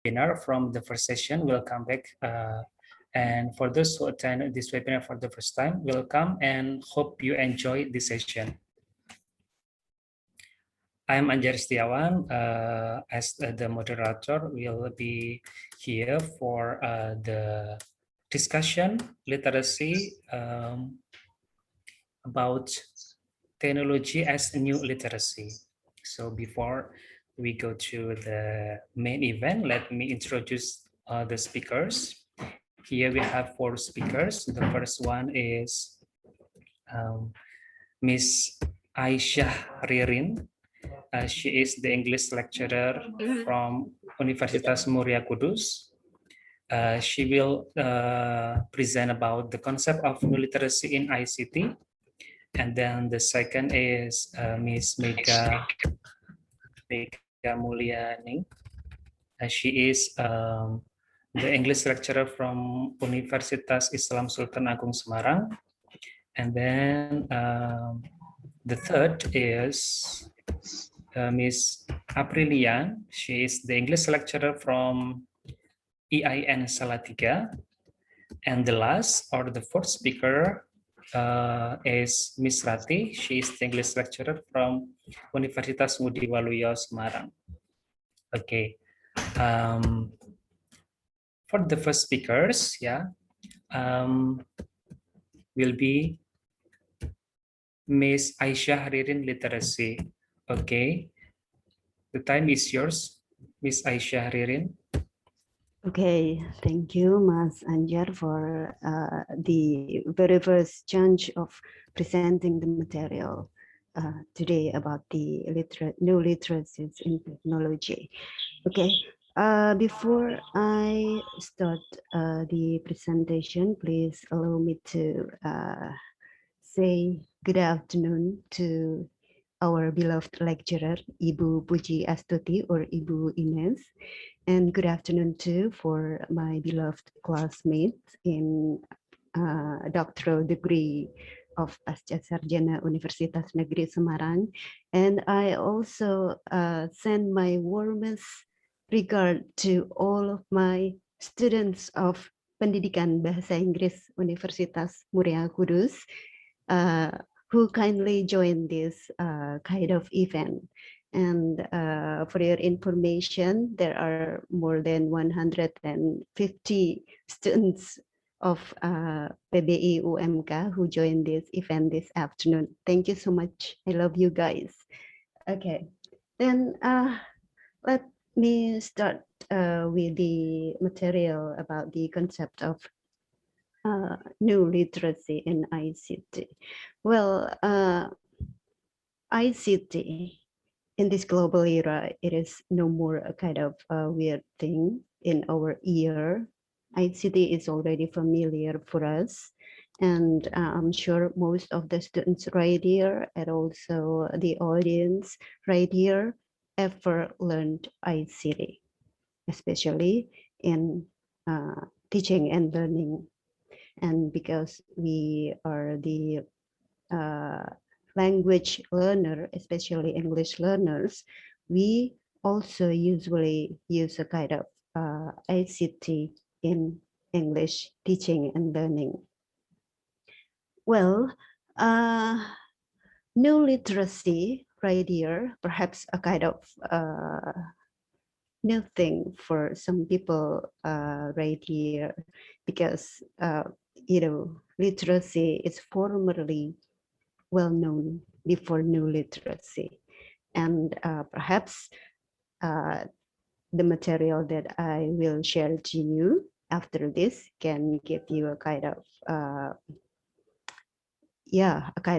webinar from the first session will come back. And for those who attend this webinar for the first time, welcome and hope you enjoy this session. I'm Anjar Setiawan. As the moderator, will be here for the discussion literacy about technology as a new literacy. So before we go to the main event, let me introduce the speakers. Here we have 4 speakers. The first one is Miss Aisyah Ririn. She is the English lecturer from Universitas Muria Kudus. She will present about the concept of new literacy in ICT. And then the second is Miss Mega Mulyani. She is the English lecturer from Universitas Islam Sultan Agung Semarang. And then the third is Miss Aprilian. She is the English lecturer from EIN Salatiga. And the last or the fourth speaker is Miss Rati. She is the English lecturer from Universitas Ngudi Waluyo Semarang. Okay. For the first speakers, will be Miss Aisyah Ririn Literacy. Okay. The time is yours, Miss Aisyah Ririn. Okay, thank you, Mas Anjar, for the very first chance of presenting the material today about the new literacies in technology. Okay, before I start the presentation, please allow me to say good afternoon to our beloved lecturer, Ibu Puji Astuti or Ibu Ines. And good afternoon too for my beloved classmates in doctoral degree of Pasca Sarjana Universitas Negeri Semarang. And I also send my warmest regard to all of my students of Pendidikan Bahasa Inggris Universitas Muria Kudus who kindly joined this kind of event. And for your information, there are more than 150 students of PBI UMK who joined this event this afternoon. Thank you so much. I love you guys. Okay, then let me start with the material about the concept of new literacy in ICT. Well, ICT in this global era, it is no more a kind of weird thing in our ear. ICT is already familiar for us. And I'm sure most of the students right here and also the audience right here ever learned ICT, especially in teaching and learning. And because we are the language learner, especially English learners, we also usually use a kind of ICT in English teaching and learning. Well, new literacy right here, perhaps a kind of new thing for some people right here, because literacy is formerly well known before new literacy, and perhaps the material that I will share to you after this can give you a kind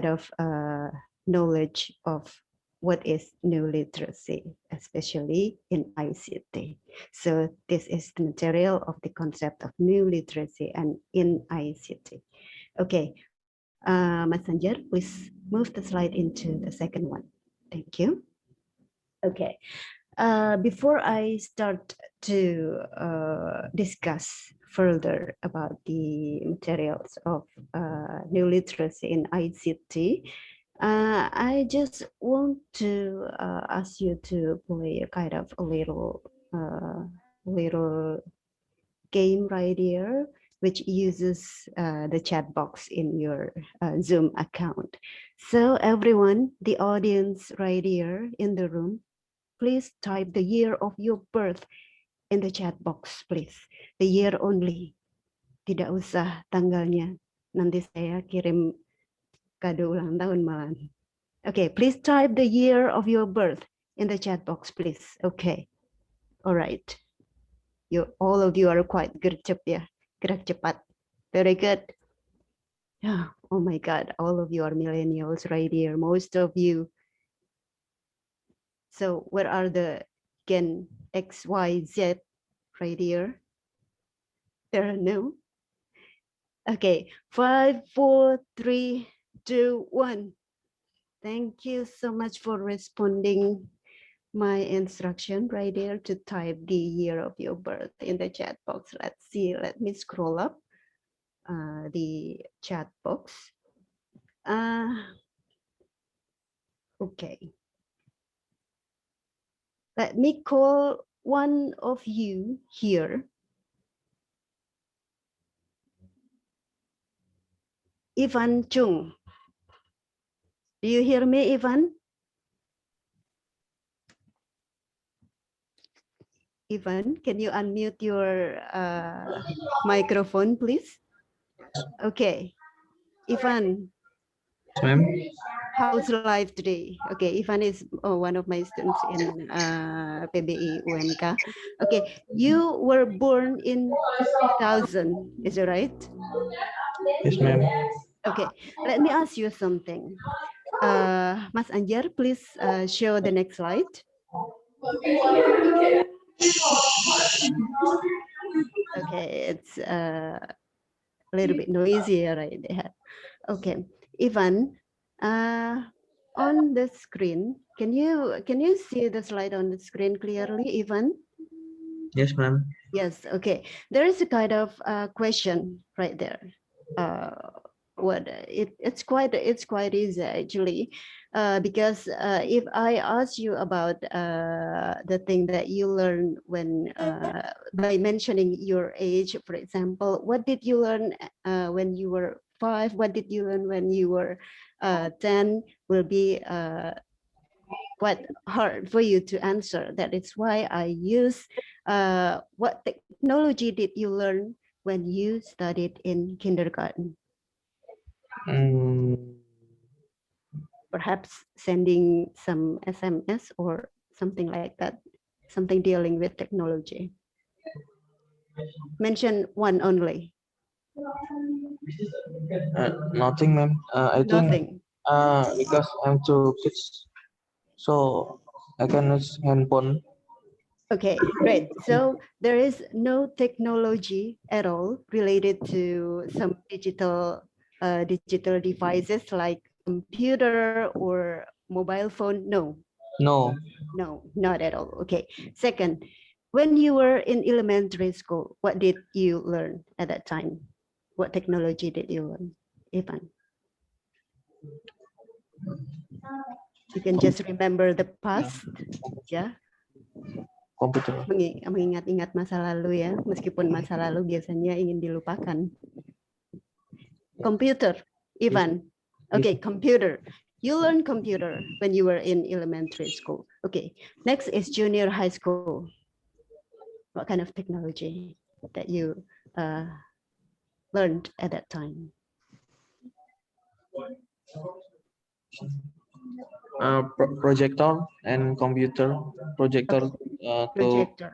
of knowledge of what is new literacy, especially in ICT. So this is the material of the concept of new literacy and in ICT. Okay, Mas Sanjar, please move the slide into the second one. Thank you. Okay, before I start to discuss further about the materials of new literacy in ICT, I just want to ask you to play a kind of a little little game right here, which uses the chat box in your Zoom account. So everyone, the audience right here in the room, please type the year of your birth in the chat box, please. The year only. Tidak usah tanggalnya. Nanti saya kirim kado ulang tahun malam. Okay, please type the year of your birth in the chat box, please. Okay. All right. All of you are quite gercep ya. Gerak cepat. Very good. Yeah. Oh my God. All of you are millennials right here. Most of you. So where are the Gen X, Y, Z right here? There are no. Okay. 5, 4, 3, 2, 1. Thank you so much for responding my instruction right there to type the year of your birth in the chat box. Let's see. Let me scroll up the chat box. Okay. Let me call one of you here. Ivan Chung. Do you hear me, Ivan? Ivan, can you unmute your microphone, please? Okay. Ivan. Ma'am. How's life today? Okay, Ivan is one of my students in PBI UMK. Okay, you were born in 2000, is it right? Yes, ma'am. Okay, let me ask you something. Mas Anjar, please show the next slide. Okay, it's a little bit noisy right there. Okay, Ivan, on the screen, can you see the slide on the screen clearly, Ivan? Yes, ma'am. Yes. Okay. There is a kind of question right there. It's quite easy actually, because if I ask you about the thing that you learn when by mentioning your age, for example, what did you learn when you were 5? What did you learn when you were 10? Will be quite hard for you to answer. That is why I use what technology did you learn when you studied in kindergarten? Perhaps sending some SMS or something like that, something dealing with technology. Mention one only. Nothing, ma'am. I Nothing. think because I'm two kids, so I can use handphone. Okay, great. So there is no technology at all related to some digital devices like computer or mobile phone. No. No. No, not at all. Okay. Second, when you were in elementary school, what did you learn at that time? What technology did you learn, Ivan? You can just remember the past, ya. Komputer. Mengingat-ingat masa lalu ya, meskipun masa lalu biasanya ingin dilupakan. Computer, Ivan. Okay, computer. You learned computer when you were in elementary school. Okay, next is junior high school. What kind of technology that you learned at that time? Projector and computer. Projector. Projector.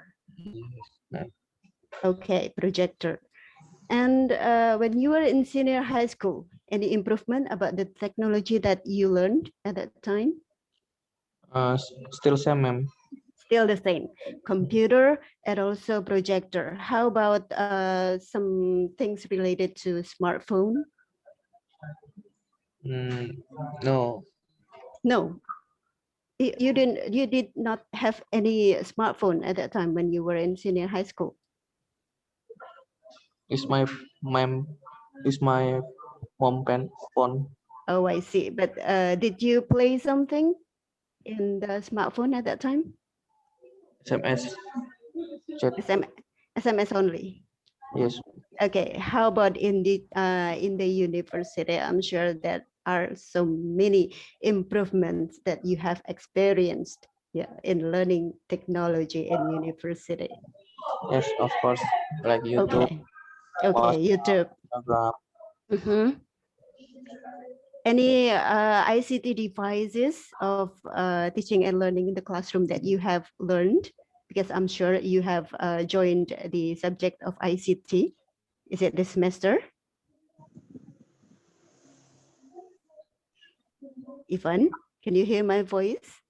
Okay, projector. And when you were in senior high school, any improvement about the technology that you learned at that time? Still same, ma'am. Still the same. Computer and also projector. How about some things related to smartphone? No. No. You did not have any smartphone at that time when you were in senior high school? Is my mom phone. Oh, I see. But did you play something in the smartphone at that time? SMS. chat. SMS only. Yes. Okay, how about in the university? I'm sure there are so many improvements that you have experienced, yeah, in learning technology in university. Yes, of course. Like YouTube, Okay, okay, WhatsApp, YouTube. Instagram. Mhm. Any ICT devices of teaching and learning in the classroom that you have learned? Because I'm sure you have joined the subject of ICT. Is it this semester? Ivan, can you hear my voice?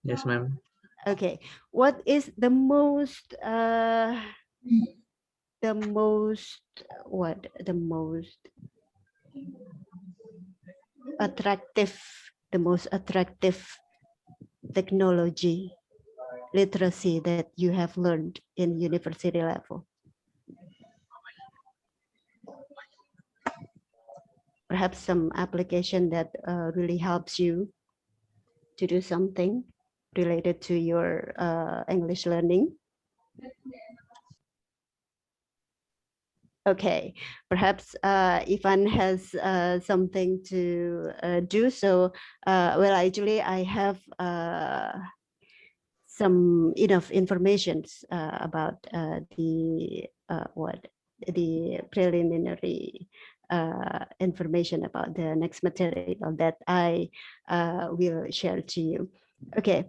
Yes, ma'am. Okay. What is the most what the most attractive the most attractive technology literacy that you have learned in university level? Perhaps some application that really helps you to do something related to your English learning. Okay, perhaps Ivan has something to do. So, well, actually, I have some enough information about the preliminary information about the next material that I will share to you. Okay,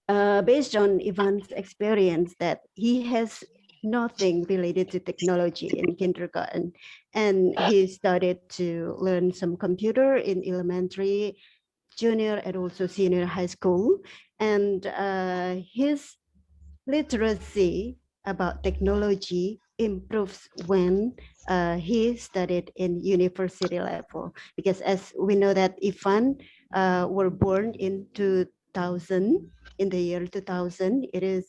based on Ivan's experience that he has nothing related to technology in kindergarten, and he started to learn some computer in elementary, junior, and also senior high school. And his literacy about technology improves when he studied in university level. Because as we know that Ivan were born in 2000, in the year 2000, it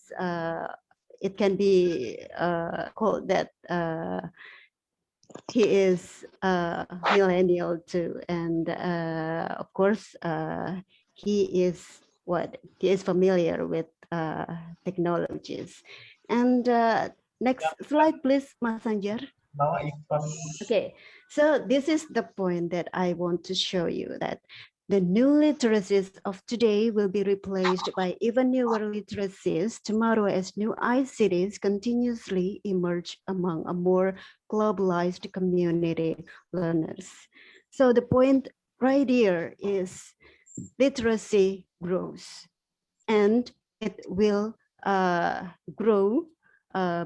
can be called that he is a millennial too, and of course he is familiar with technologies. And next slide, please, Mas Anjar. Okay, so this is the point that I want to show you, that the new literacies of today will be replaced by even newer literacies tomorrow as new ICTs continuously emerge among a more globalized community learners. So the point right here is literacy grows, and it will grow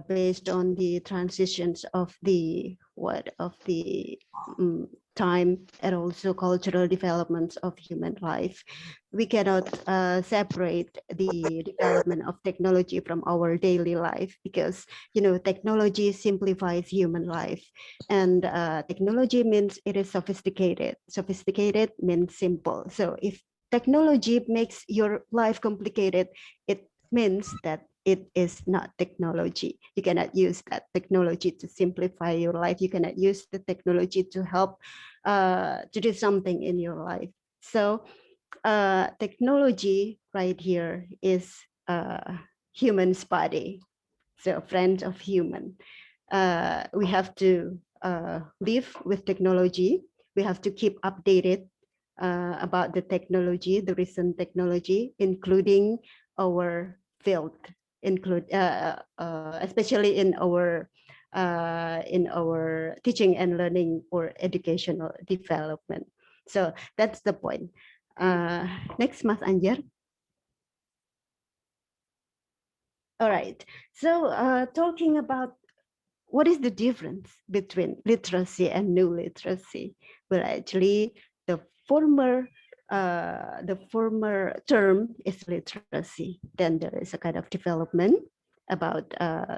based on the transitions of the time, and also cultural developments of human life. We cannot separate the development of technology from our daily life, because technology simplifies human life, and technology means it is sophisticated. Sophisticated means simple. So if technology makes your life complicated, it means that it is not technology. You cannot use that technology to simplify your life. You cannot use the technology to help to do something in your life. So technology right here is human's body, so friend of human. We have to live with technology. We have to keep updated about the technology, the recent technology, including our field, especially in our teaching and learning or educational development. So that's the point. Next, Mas Anjar. All right. So talking about what is the difference between literacy and new literacy? Well, actually, the former term is literacy. Then there is a kind of development about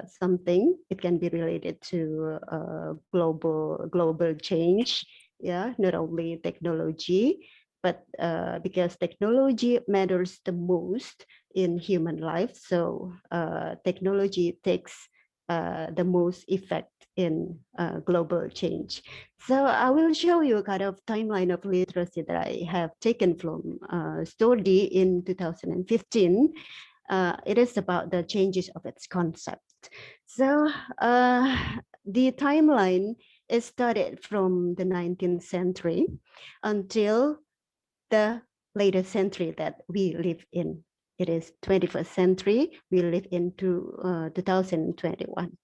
something. It can be related to global change. Yeah, not only technology, but because technology matters the most in human life, so technology takes the most effect in global change. So I will show you a kind of timeline of literacy that I have taken from study in 2015. it is about the changes of its concept. So the timeline is started from the 19th century until the later century that we live in. It is 21st century. We live into 2021.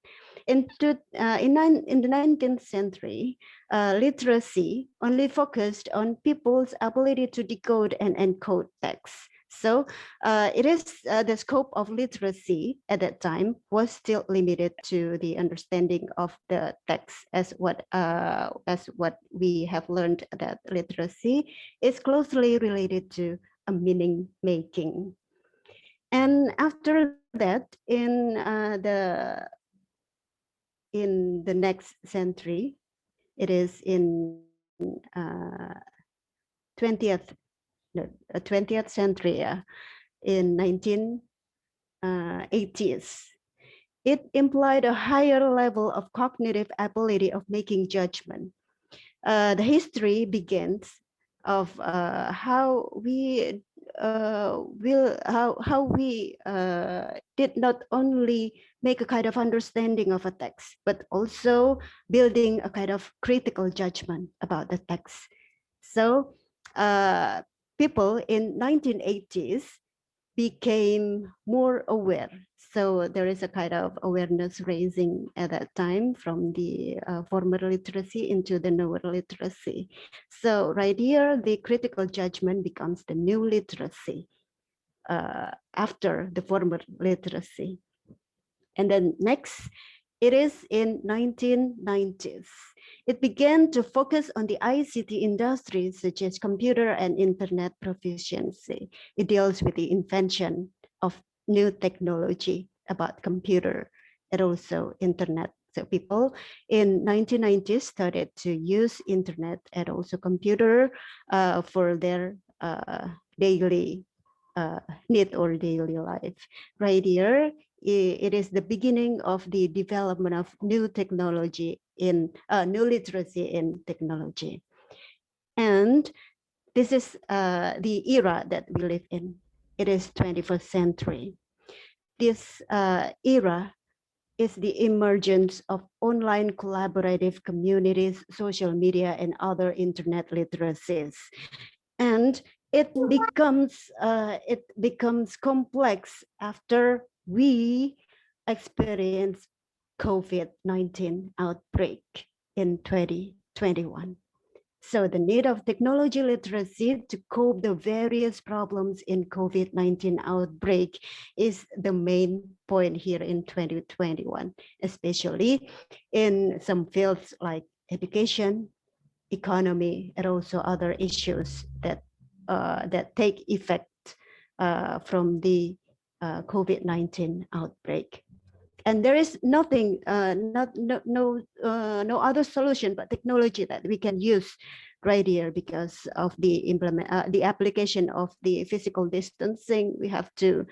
In the 19th century, literacy only focused on people's ability to decode and encode text. So it is the scope of literacy at that time was still limited to the understanding of the text, as what we have learned, that literacy is closely related to a meaning making. And after that, in the next century, it is in 20th 20th century, in 1980s. It implied a higher level of cognitive ability of making judgment. The history begins of how we did not only make a kind of understanding of a text, but also building a kind of critical judgment about the text. So people in 1980s became more aware. So there is a kind of awareness raising at that time from the former literacy into the newer literacy. So right here, the critical judgment becomes the new literacy after the former literacy. And then next, it is in 1990s. It began to focus on the ICT industry, such as computer and internet proficiency. It deals with the invention of new technology about computer and also internet. So people in 1990s started to use internet and also computer for their daily need or daily life. Right here, it is the beginning of the development of new technology in new literacy in technology. And this is the era that we live in. It is 21st century. This era is the emergence of online collaborative communities, social media, and other internet literacies. And it becomes complex after we experience COVID-19 outbreak in 2021. So the need of technology literacy to cope the various problems in COVID-19 outbreak is the main point here in 2021, especially in some fields like education, economy, and also other issues that take effect from the COVID-19 outbreak. And there is nothing, no other solution but technology that we can use right here because of the the application of the physical distancing. We have to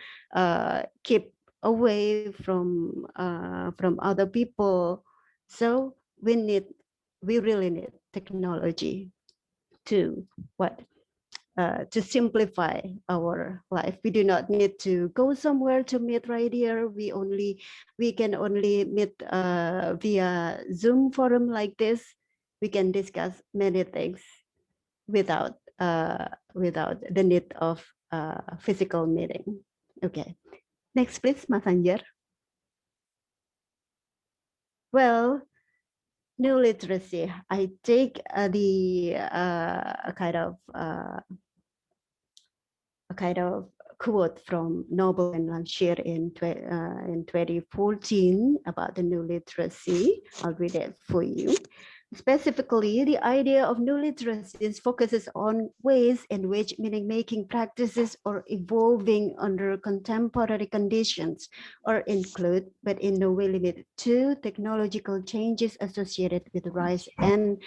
keep away from other people. So we really need technology to to simplify our life. We do not need to go somewhere to meet right here. We can only meet via Zoom forum like this. We can discuss many things without the need of physical meeting. Okay, next please, Mas Anjar. Well, new literacy. I take the a kind of quote from Noble and Lanshear in 2014 about the new literacy. I'll read it for you. Specifically, the idea of new literacy focuses on ways in which meaning-making practices are evolving under contemporary conditions or include, but in no way limited to, technological changes associated with the rise and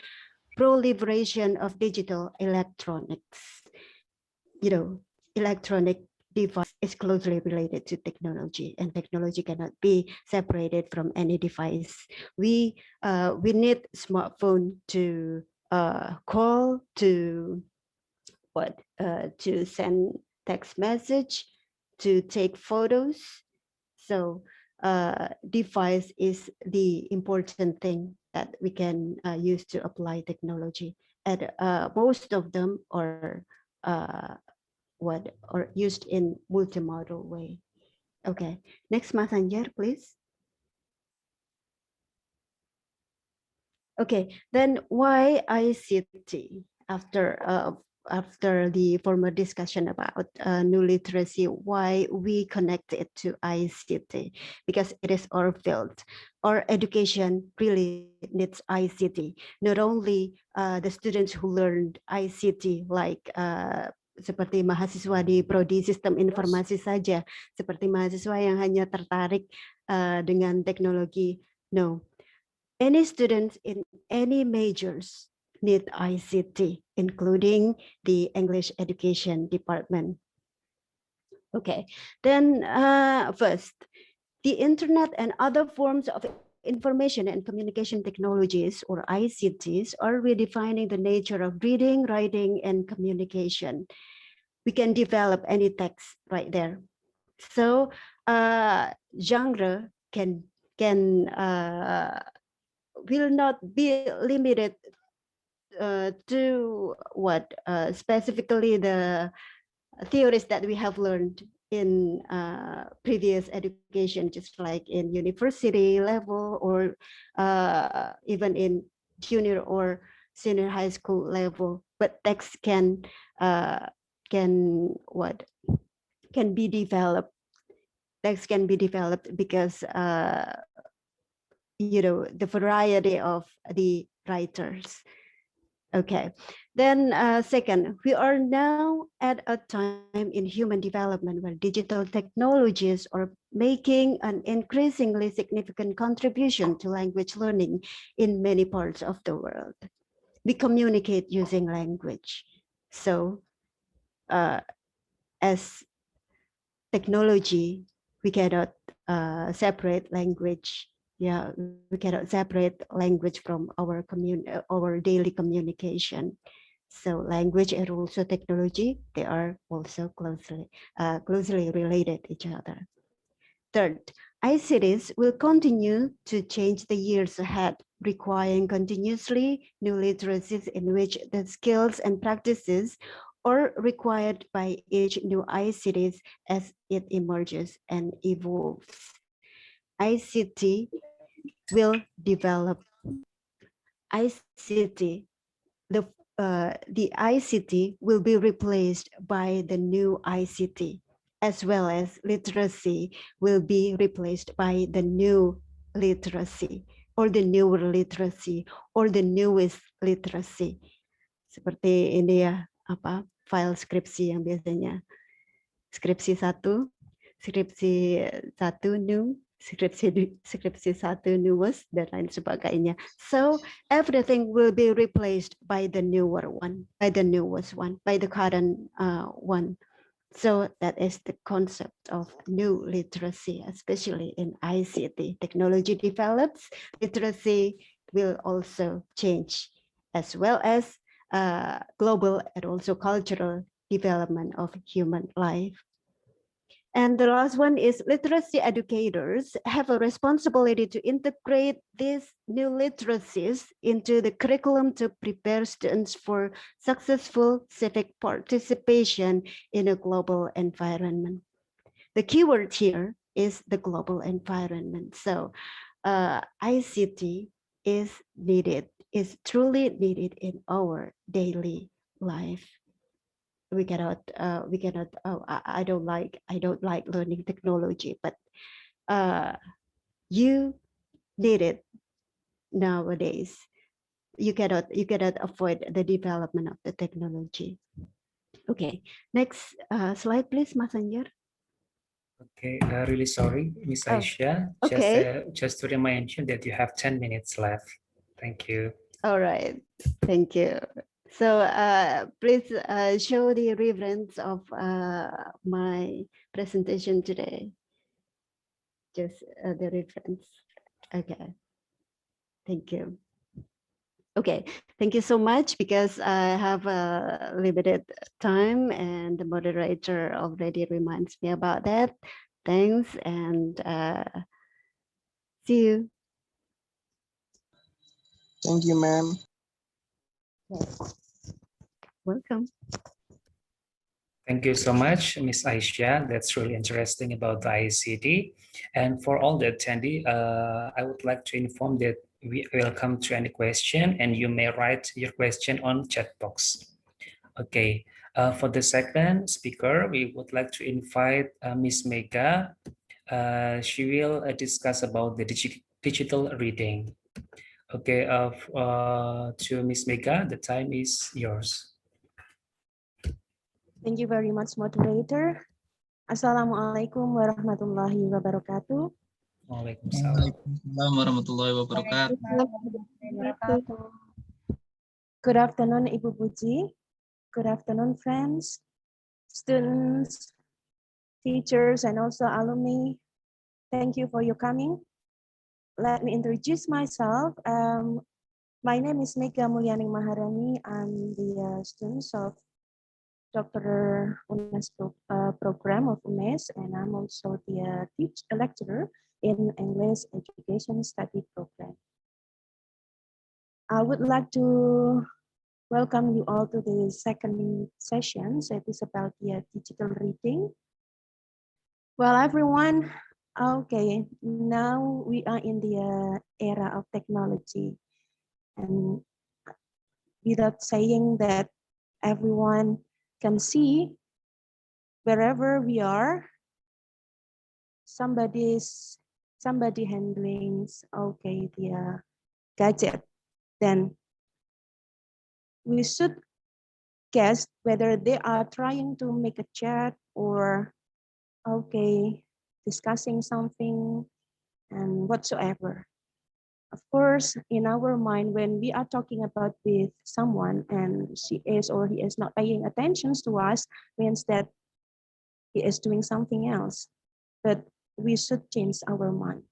proliferation of digital electronics. You know, electronic device is closely related to technology, and technology cannot be separated from any device. We need smartphone to call, to send text message, to take photos. So device is the important thing that we can use to apply technology. And most of them are used in multimodal way. Okay, next Mas Anjar, please. Okay, then why ICT after the former discussion about new literacy, why we connect it to ICT? Because it is our field. Our education really needs ICT. Not only the students who learned ICT like seperti mahasiswa di prodi sistem informasi saja, seperti mahasiswa yang hanya tertarik dengan teknologi. No, any students in any majors need ICT, including the English Education Department. Okay, then first, the internet and other forms of information and communication technologies, or ICTs, are redefining the nature of reading, writing, and communication. We can develop any text right there. So genre will not be limited to what specifically the theories that we have learned in previous education, just like in university level or even in junior or senior high school level. But text can be developed. Text can be developed because the variety of the writers. Okay, then second, we are now at a time in human development where digital technologies are making an increasingly significant contribution to language learning in many parts of the world. We communicate using language. So as technology, we cannot separate language. Yeah, we cannot separate language from our daily communication. So language and also technology, they are also closely related to each other. Third, ICTs will continue to change the years ahead, requiring continuously new literacies in which the skills and practices are required by each new ICTs as it emerges and evolves. ICT will develop. The ICT will be replaced by the new ICT, as well as literacy will be replaced by the new literacy or the newer literacy or the newest literacy. Seperti ini ya, file skripsi yang biasanya skripsi satu new, skripsi satu newest, dan lain sebagainya. So everything will be replaced by the newer one, by the newest one, by the current one. So that is the concept of new literacy, especially in ICT. Technology develops, literacy will also change, as well as global and also cultural development of human life. And the last one is literacy educators have a responsibility to integrate these new literacies into the curriculum to prepare students for successful civic participation in a global environment. The keyword here is the global environment. So ICT is truly needed in our daily life. We cannot I don't like learning technology, but you need it nowadays. You cannot avoid the development of the technology. Okay, next slide please, Mas Anjar. Okay, really sorry, Miss Aisha. Okay. Just to remind you that you have 10 minutes left. Thank you. All right, thank you. So please show the reference of my presentation today. Just the reference. Okay. Thank you. Okay, thank you so much because I have a limited time and the moderator already reminds me about that. Thanks and see you. Thank you, ma'am. Welcome. Thank you so much, Ms. Aisha. That's really interesting about the ICT. And for all the attendee, I would like to inform that we welcome to any question and you may write your question on chat box. Okay, for the second speaker, we would like to invite Ms. Mega. She will discuss about the digital reading. Okay, to Ms. Mega, the time is yours. Thank you very much, moderator. Assalamualaikum warahmatullahi wabarakatuh. Waalaikumsalam. Waalaikumsalam warahmatullahi wabarakatuh. Good afternoon, Ibu Puji. Good afternoon, friends, students, teachers, and also alumni. Thank you for your coming. Let me introduce myself. My name is Mega Mulyaning Maharani. I'm the student of Doctoral UNNES program of UNNES, and I'm also the lecturer in English Education Study Program. I would like to welcome you all to the second session. So it is about the digital reading. Well, everyone, okay, now we are in the era of technology, and without saying that everyone can see wherever we are, somebody handling okay the gadget, then we should guess whether they are trying to make a chat or okay discussing something and whatsoever. Of course, in our mind, when we are talking about with someone and she is or he is not paying attention to us, means that he is doing something else. But we should change our mind.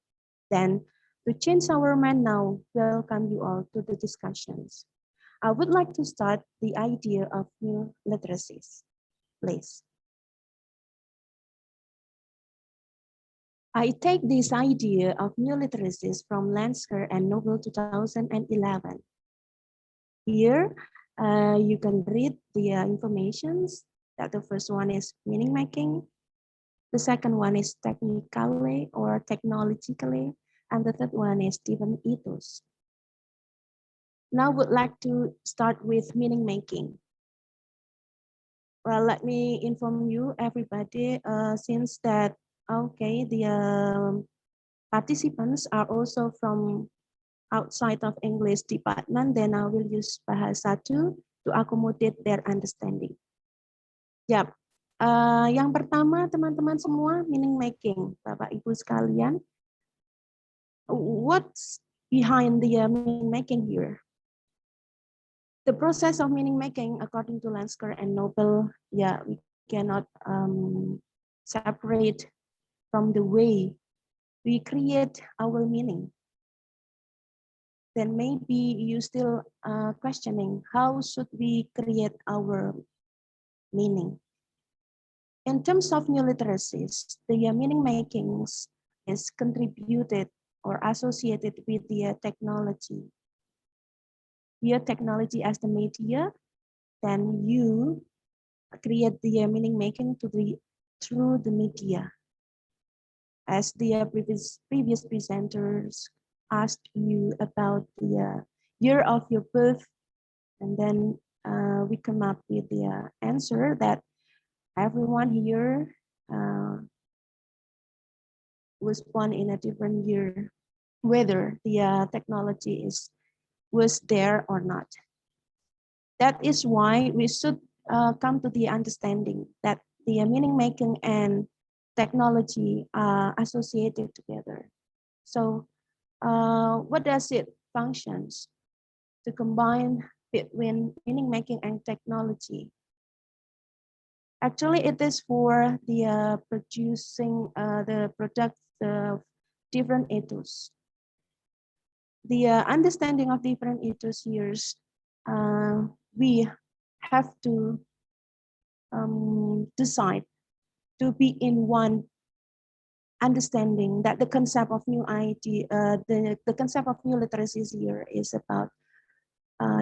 Then, to change our mind now, welcome you all to the discussions. I would like to start the idea of new literacies, please. I take this idea of new literacies from Lansker and Nobel 2011. Here, you can read the informations that the first one is meaning making, the second one is technically or technologically, and the third one is different ethos. Now would like to start with meaning making. Well, let me inform you everybody, since that, okay, the participants are also from outside of English department, then I will use Bahasa 2 to accommodate their understanding. Yap. Yang pertama teman-teman semua meaning making, Bapak Ibu sekalian. What's behind the meaning making here? The process of meaning making, according to Lansker and Nobel, yeah, we cannot separate from the way we create our meaning. Then maybe you still questioning how should we create our meaning. In terms of new literacies, the meaning makings is contributed or associated with the technology. Here, technology as the media, then you create the meaning making through the media. As the previous presenters asked you about the year of your birth, and then we come up with the answer that everyone here was born in a different year, whether the technology was there or not. That is why we should come to the understanding that the meaning making and technology are associated together. So what does it functions to combine between meaning making and technology? Actually, it is for the producing the products of different ethos. the understanding of different ethos here, we have to decide to be in one understanding that the concept of new idea, the concept of new literacy here is about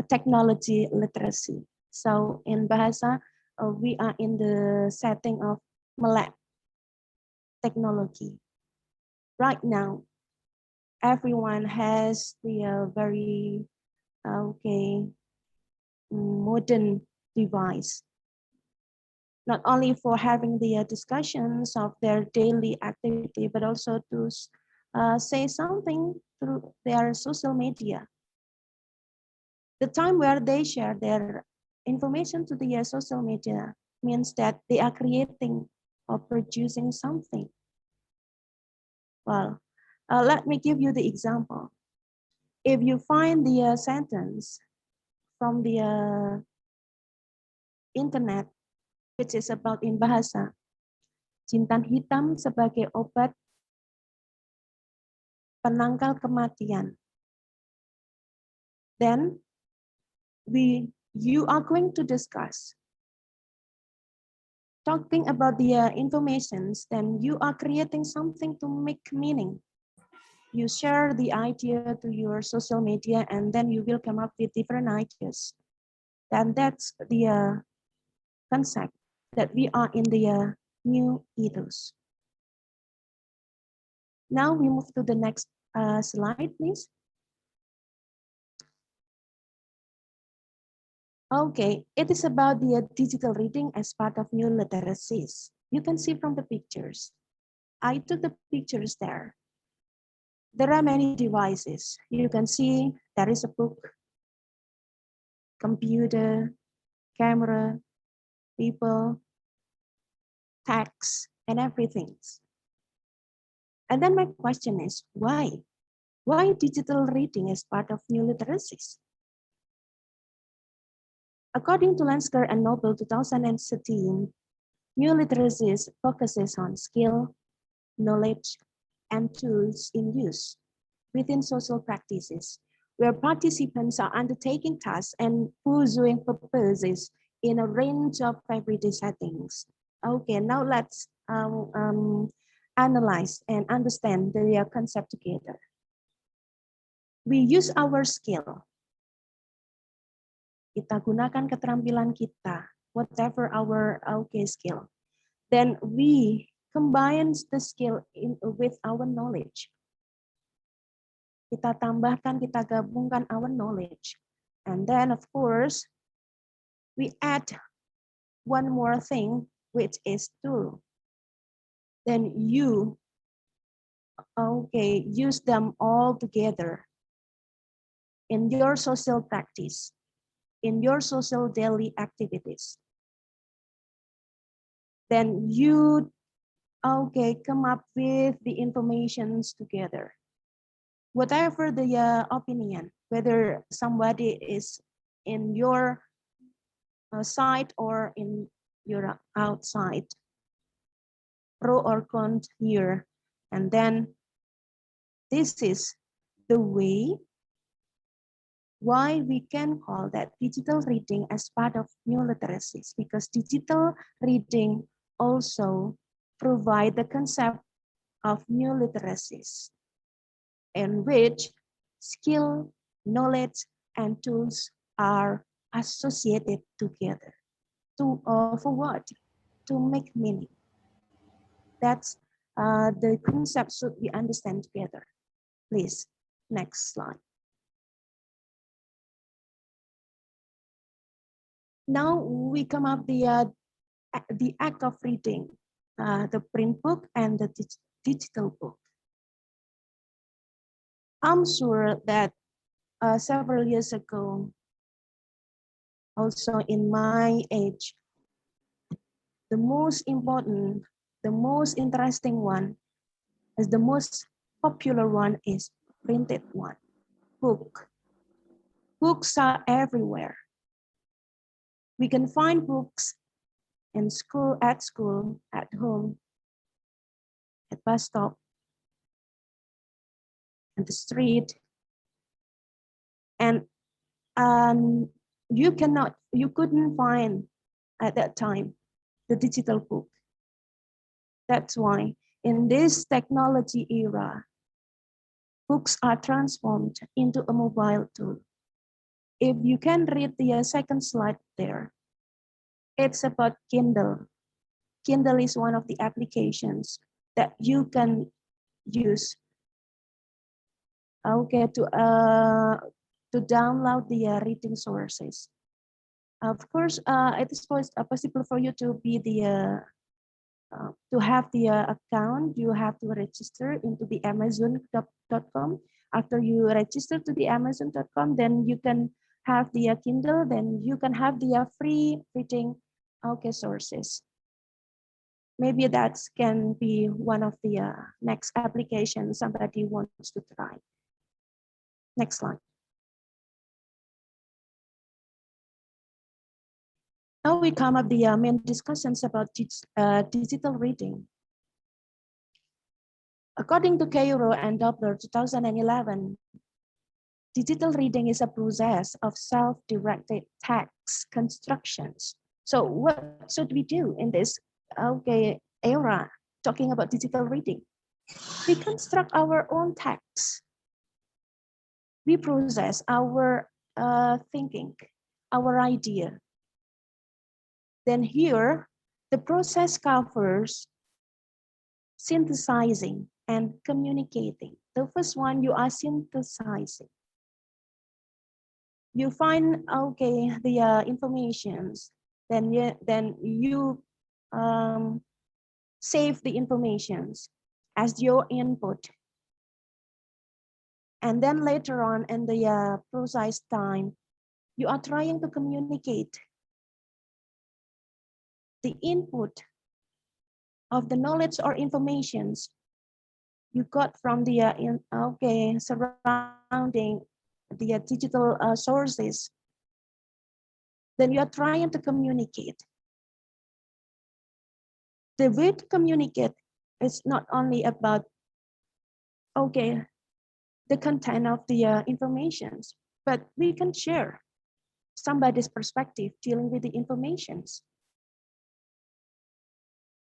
technology literacy. So in Bahasa, we are in the setting of melek technology. Right now, everyone has the very modern device, not only for having the discussions of their daily activity, but also to say something through their social media. The time where they share their information to the social media means that they are creating or producing something. Well, let me give you the example. If you find the sentence from the internet, which is about in bahasa, jintan hitam sebagai obat penangkal kematian, then you are going to discuss talking about the informations, then you are creating something to make meaning. You share the idea to your social media, and then you will come up with different ideas. Then that's the concept that we are in the new ethos. Now we move to the next slide, please. Okay, it is about the digital reading as part of new literacies. You can see from the pictures. I took the pictures there. There are many devices. You can see there is a book, computer, camera, people, text, and everything. And then my question is, why? Why digital reading is part of new literacies? According to Lansker and Nobel 2013, new literacies focuses on skill, knowledge, and tools in use within social practices, where participants are undertaking tasks and pursuing purposes in a range of everyday settings. Okay, now let's analyze and understand the concept together. We use our skill. Kita gunakan keterampilan kita, whatever our skill. Then we combine the skill with our knowledge. Kita tambahkan, kita gabungkan our knowledge. And then of course, we add one more thing, which is tool. Then you, use them all together in your social practice, in your social daily activities. Then you, come up with the informations together. Whatever the opinion, whether somebody is in your side or in your outside, pro or con here, and then this is the way why we can call that digital reading as part of new literacies, because digital reading also provide the concept of new literacies in which skill, knowledge, and tools are associated together. For what? To make meaning. That's the concept should be understand together. Please, next slide. Now we come up the act of reading, the print book and the digital book. I'm sure that several years ago, also in my age, the most important, the most interesting one, is the most popular one is printed one, book. Books are everywhere. We can find books in school, at home, at bus stop, at the street, and you couldn't find at that time the digital book. That's why in this technology era, books are transformed into a mobile tool. If you can read the second slide there, it's about Kindle. Kindle is one of the applications that you can use to download the reading sources. Of course, it is possible for you to be to have the account. You have to register into the Amazon.com. After you register to the Amazon.com, then you can have the Kindle. Then you can have the free reading sources. Maybe that can be one of the next applications somebody wants to try. Next slide. Now we come up the main discussions about digital reading. According to Cairo and Doctoral 2011, digital reading is a process of self-directed text constructions. So what should we do in this era talking about digital reading? We construct our own text. We process our thinking, our idea. Then here, the process covers synthesizing and communicating. The first one, you are synthesizing. You find the informations, then you save the informations as your input, and then later on in the process time, you are trying to communicate the input of the knowledge or informations you got from the surrounding the digital sources. Then you are trying to communicate. The way to communicate is not only about the content of the informations, but we can share somebody's perspective dealing with the informations.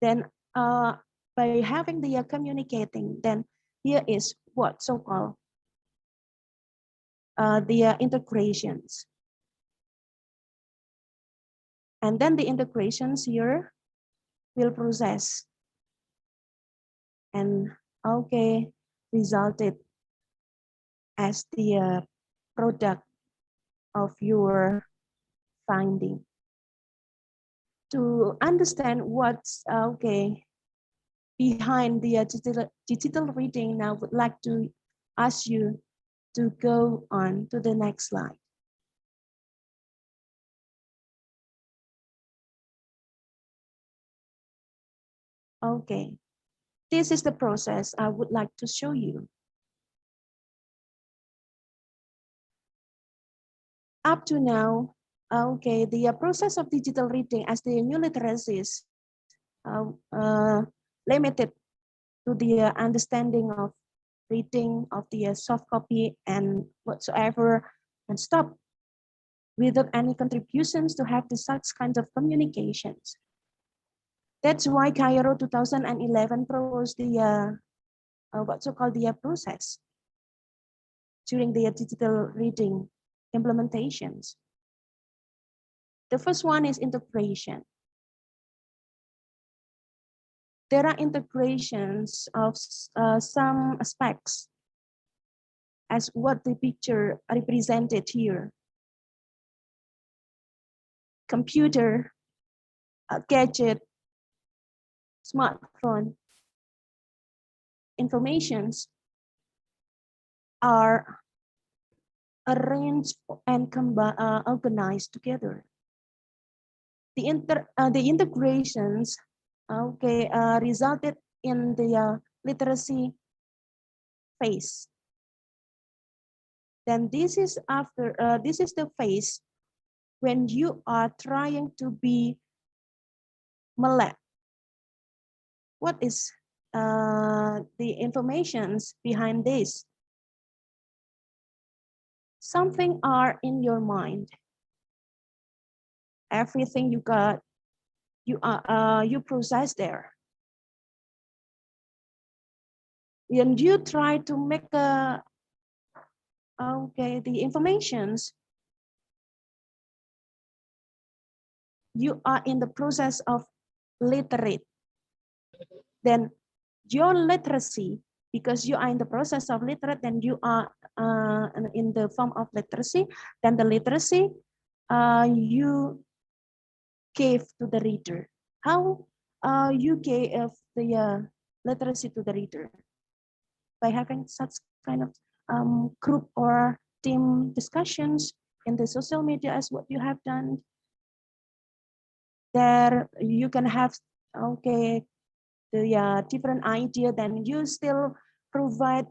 Then by having the communicating, then here is what so-called the integrations. And then the integrations here will process and resulted as the product of your finding. To understand what's behind the digital reading, now I would like to ask you to go on to the next slide. Okay, this is the process I would like to show you. Up to now, the process of digital reading as the new literacies limited to the understanding of reading of the soft copy and whatsoever, and stop without any contributions to have the such kinds of communications. That's why Cairo 2011 proposed the what's called the process during the digital reading implementations. The first one is integration. There are integrations of some aspects as what the picture represented here. Computer, gadget, smartphone, informations are arranged and organized together. The integrations resulted in the literacy phase. Then this is the phase when you are trying to be melek. What is the informations behind this? something are in your mind. Everything you got, you process there. And you try to make the informations. You are in the process of literate. Then your literacy, because you are in the process of literate, then you are in the form of literacy. Then the literacy you gave to the reader. How you gave the literacy to the reader? By having such kind of group or team discussions in the social media as what you have done. There you can have the different idea, then you still provide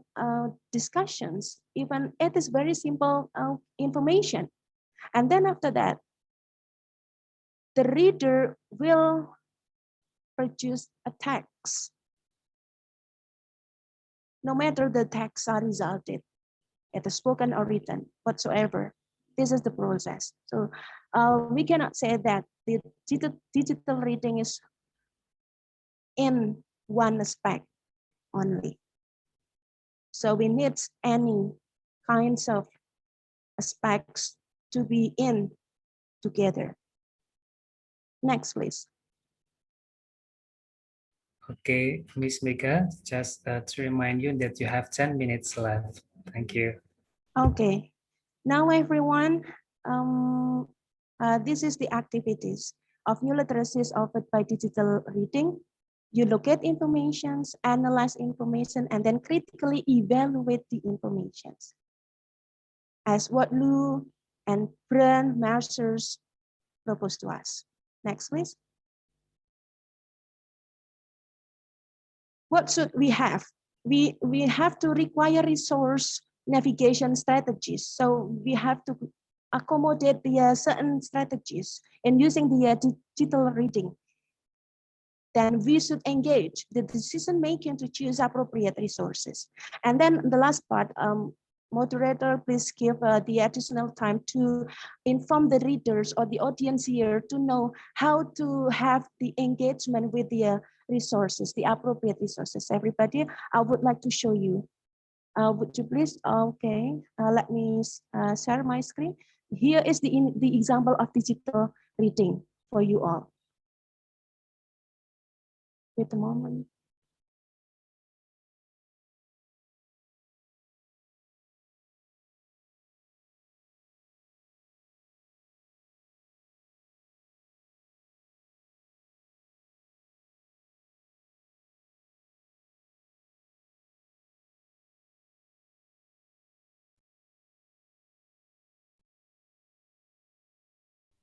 discussions, even it is very simple information. And then after that, the reader will produce a text. No matter the text are resulted, it is spoken or written, whatsoever. This is the process. So we cannot say that the digital reading is in one aspect only. So we need any kinds of aspects to be in together. Next, please. Okay, Miss Mika, just to remind you that you have 10 minutes left. Thank you. Okay, now everyone, this is the activities of new literacies offered by digital reading. You locate informations, analyze information, and then critically evaluate the informations. As what Lu and Brand Masters proposed to us. Next, please. What should we have? We have to require resource navigation strategies. So we have to accommodate the certain strategies in using the digital reading. Then we should engage the decision making to choose appropriate resources. And then the last part, moderator, please give the additional time to inform the readers or the audience here to know how to have the engagement with the resources, the appropriate resources. Everybody, I would like to show you. Would you please, okay, let me share my screen. Here is the example of digital reading for you all. Wait a moment.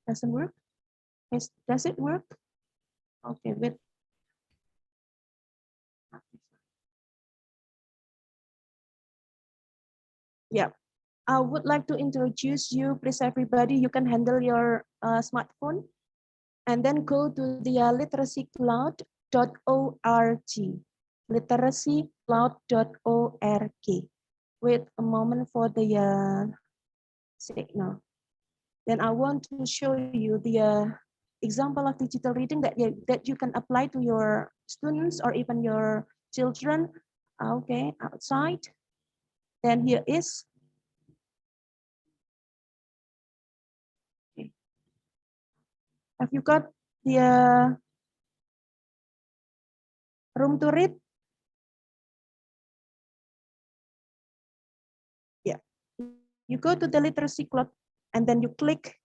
Doesn't work? Does it work? Okay, wait. Yeah, I would like to introduce you, please everybody, you can handle your smartphone and then go to the literacycloud.org, literacycloud.org. Wait a moment for the signal. Then I want to show you the example of digital reading that you can apply to your students or even your children, okay, outside. Then here is. Okay. Have you got the room to read? Yeah. You go to the literacy cloud and then you click.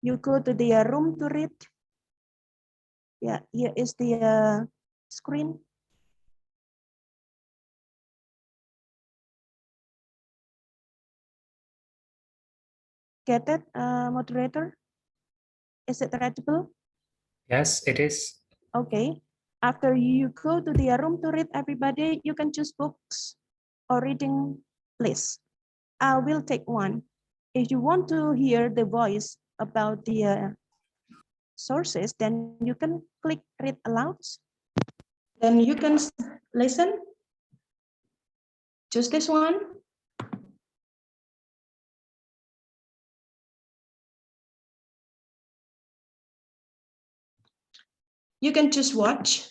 You go to the room to read. Yeah, here is the screen. Get it, moderator? Is it readable? Yes, it is. Okay. After you go to the room to read, everybody, you can choose books or reading list. I will take one. If you want to hear the voice about the sources, then you can click read aloud. Then you can listen. Choose this one. You can just watch.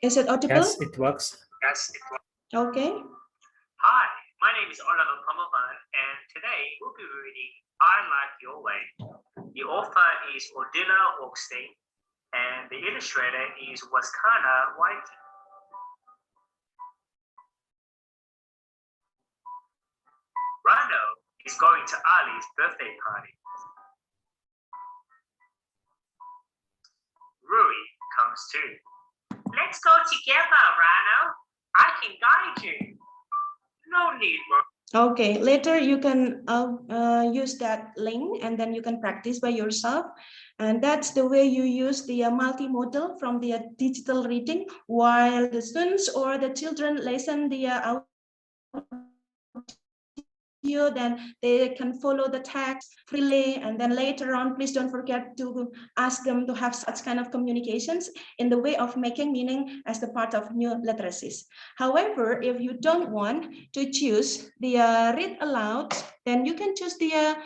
Is it audible? Yes, it works. Okay. Hi, my name is Oliver Pomerman, and today we'll be reading I Like Your Way. The author is Odila Augustine, and the illustrator is Waskana White. Rano is going to Ali's birthday party. Rui comes too. Let's go together, Rano. I can guide you. No need, Okay, later you can use that link and then you can practice by yourself. And that's the way you use the multimodal from the digital reading while the students or the children listen the audio, then they can follow the text freely. And then later on, please don't forget to ask them to have such kind of communications in the way of making meaning as the part of new literacies. However, if you don't want to choose the read aloud, then you can choose the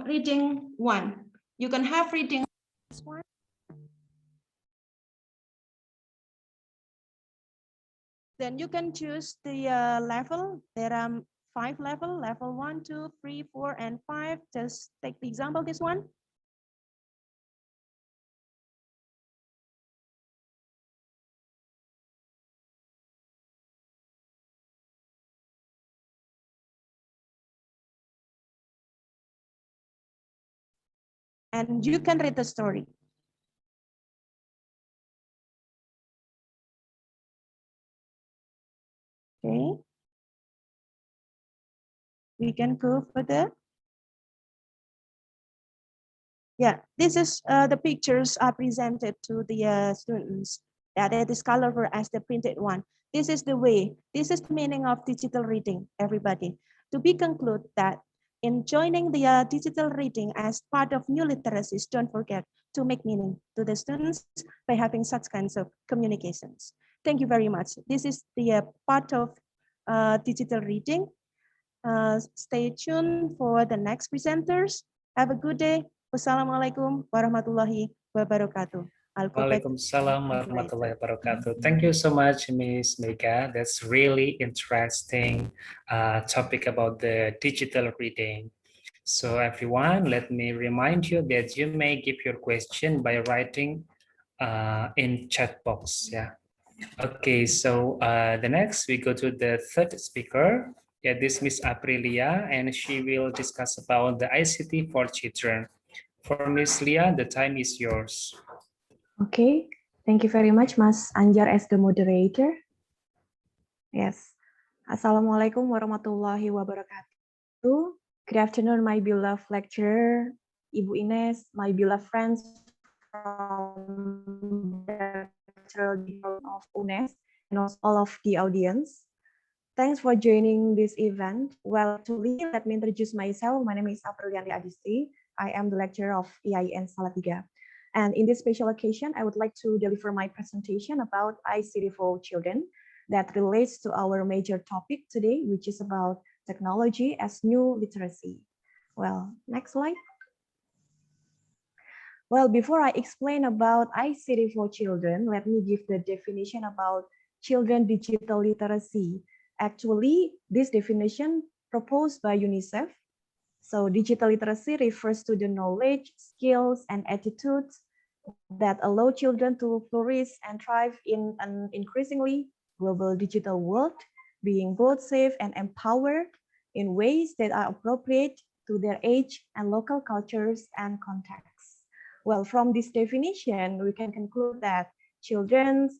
reading one. You can have reading one. Then you can choose the level. There are 5 levels, level 1, 2, 3, 4, and 5. Just take the example, this one. And you can read the story. Okay. We can go further. Yeah, this is the pictures are presented to the students. That it is colorful as the printed one. This is the way, this is the meaning of digital reading, everybody. To be conclude that in joining the digital reading as part of new literacies, don't forget to make meaning to the students by having such kinds of communications. Thank you very much. This is the part of digital reading. Stay tuned for the next presenters. Have a good day. Wassalamualaikum warahmatullahi wabarakatuh. Waalaikumsalam warahmatullahi wabarakatuh. Thank you so much, Miss Mega. That's really interesting topic about the digital reading. So everyone, let me remind you that you may give your question by writing in chat box. Yeah. Okay, so the next we go to the third speaker. Yeah, this Miss Aprilia, and she will discuss about the ICT for children. For Miss Lia, the time is yours. Okay, thank you very much, Mas Anjar, as the moderator. Yes, Assalamualaikum warahmatullahi wabarakatuh. Good afternoon, my beloved lecturer, Ibu Ines, my beloved friends from the Doctoral of UNNES, and also all of the audience. Thanks for joining this event. Well, actually, let me introduce myself. My name is Aprilia Adisti. I am the lecturer of IAIN Salatiga. And in this special occasion, I would like to deliver my presentation about ICT for children that relates to our major topic today, which is about technology as new literacy. Well, next slide. Well, before I explain about ICT for children, let me give the definition about children digital literacy. Actually, this definition proposed by UNICEF. So digital literacy refers to the knowledge, skills, and attitudes that allow children to flourish and thrive in an increasingly global digital world, being both safe and empowered in ways that are appropriate to their age and local cultures and contexts. Well, from this definition, we can conclude that children's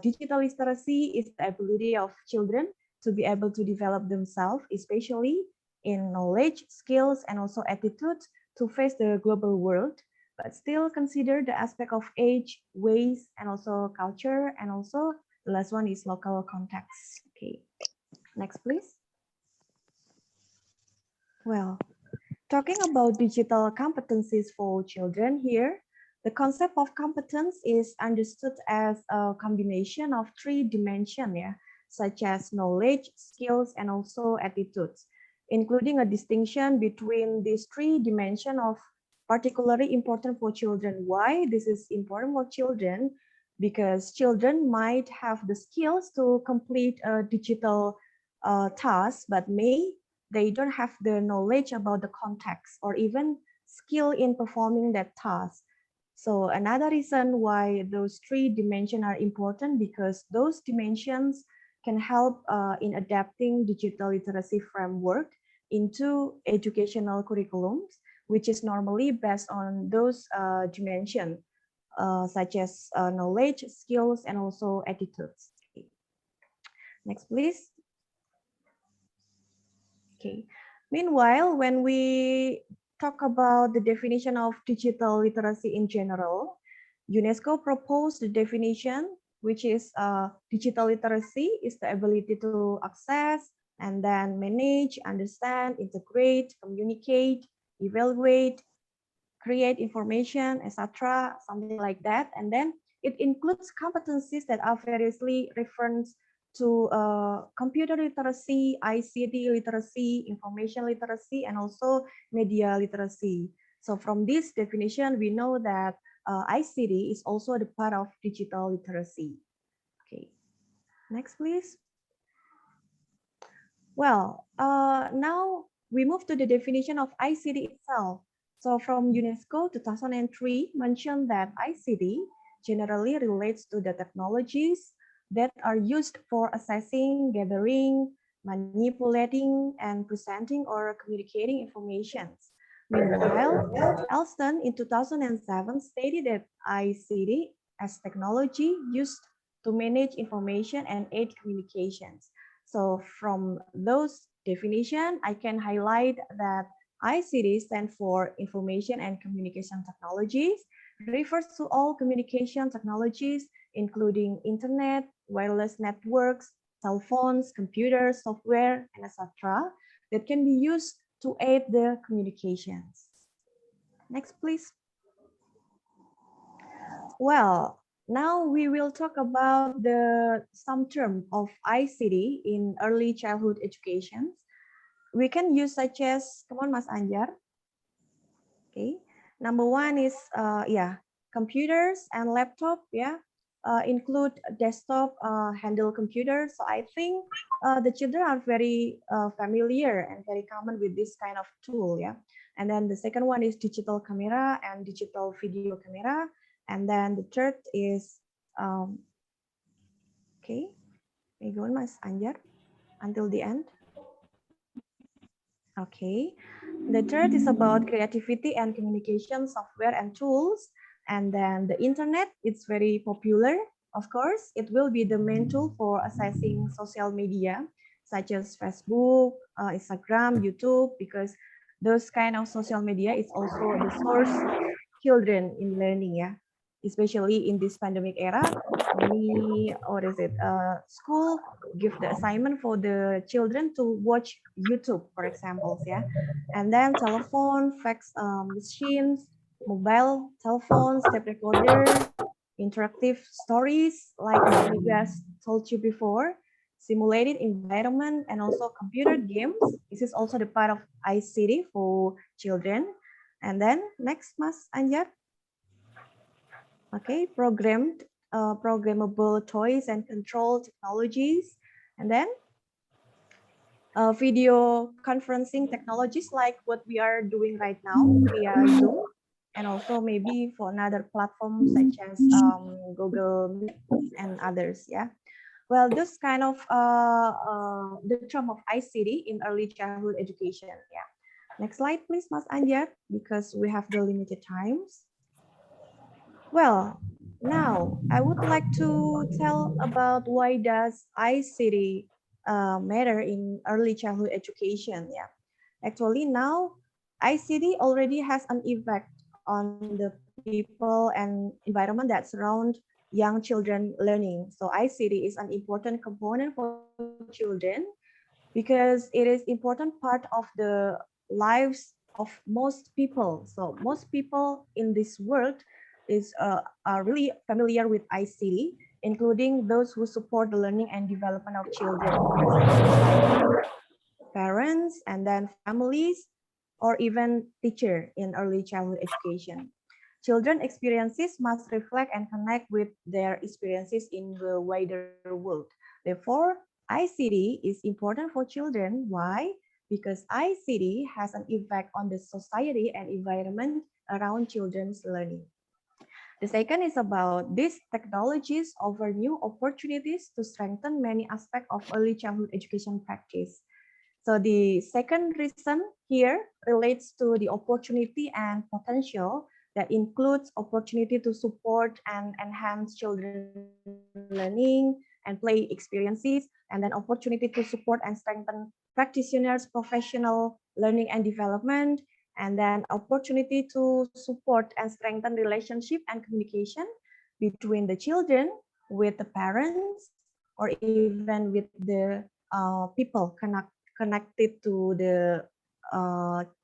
digital literacy is the ability of children to be able to develop themselves, especially in knowledge, skills, and also attitudes to face the global world, but still consider the aspect of age, ways, and also culture, and also the last one is local context. Okay, next please. Well, talking about digital competencies for children here, the concept of competence is understood as a combination of three dimensions, yeah, such as knowledge, skills, and also attitudes, including a distinction between these three dimensions of particularly important for children. Why this is important for children? Because children might have the skills to complete a digital task, but they don't have the knowledge about the context or even skill in performing that task. So another reason why those three dimensions are important because those dimensions can help in adapting digital literacy framework into educational curriculums, which is normally based on those dimensions, such as knowledge, skills, and also attitudes. Okay. Next, please. Okay. Meanwhile, when we talk about the definition of digital literacy in general, UNESCO proposed the definition, which is digital literacy is the ability to access and then manage, understand, integrate, communicate, evaluate, create information, etc., something like that. And then it includes competencies that are variously referenced to computer literacy, ICT literacy, information literacy, and also media literacy. So from this definition, we know that ICT is also the part of digital literacy. Okay, next please. Well, now we move to the definition of ICT itself. So from UNESCO 2003 mentioned that ICT generally relates to the technologies that are used for assessing, gathering, manipulating, and presenting or communicating information. Meanwhile, Elston in 2007 stated that ICT as technology used to manage information and aid communications. So from those definition, I can highlight that ICT stands for Information and Communication Technologies, refers to all communication technologies, including internet, wireless networks, cell phones, computers, software, and etc., that can be used to aid the communications. Next, please. Well, now we will talk about some term of ICT in early childhood education. We can use such as, come on, Mas Anjar. Okay, number one is computers and laptop. Yeah, include desktop handle computers. So I think the children are very familiar and very common with this kind of tool. Yeah, and then the second one is digital camera and digital video camera. And then the third is, okay, may go on, Mas Anjar, until the end. Okay, the third is about creativity and communication software and tools. And then the internet, it's very popular. Of course, it will be the main tool for accessing social media, such as Facebook, Instagram, YouTube, because those kind of social media is also the source of children in learning, yeah. Especially in this pandemic era, many, school give the assignment for the children to watch YouTube, for example, yeah. And then telephone, fax machines, mobile telephones, tape recorder, interactive stories, like Migas told you before, simulated environment, and also computer games. This is also the part of ICT for children. And then next, Mas Anjar. Okay, programmable toys and control technologies, and then video conferencing technologies like what we are doing right now via Zoom, and also maybe for another platform such as Google Meet and others. Yeah, well, this kind of the term of ICT in early childhood education. Yeah, next slide, please, Mas Anjar, because we have the limited times. Well, now I would like to tell about why does ICT matter in early childhood education. Yeah, actually now ICT already has an effect on the people and environment that surround young children learning. So ICT is an important component for children because it is important part of the lives of most people. So most people in this world are really familiar with ICT, including those who support the learning and development of children, for example, like parents and then families, or even teacher in early childhood education. Children experiences must reflect and connect with their experiences in the wider world. Therefore, ICT is important for children. Why? Because ICT has an impact on the society and environment around children's learning. The second is about these technologies offer new opportunities to strengthen many aspects of early childhood education practice. So the second reason here relates to the opportunity and potential that includes opportunity to support and enhance children learning and play experiences, and then opportunity to support and strengthen practitioners' professional learning and development, and then opportunity to support and strengthen relationship and communication between the children with the parents or even with the people connected to the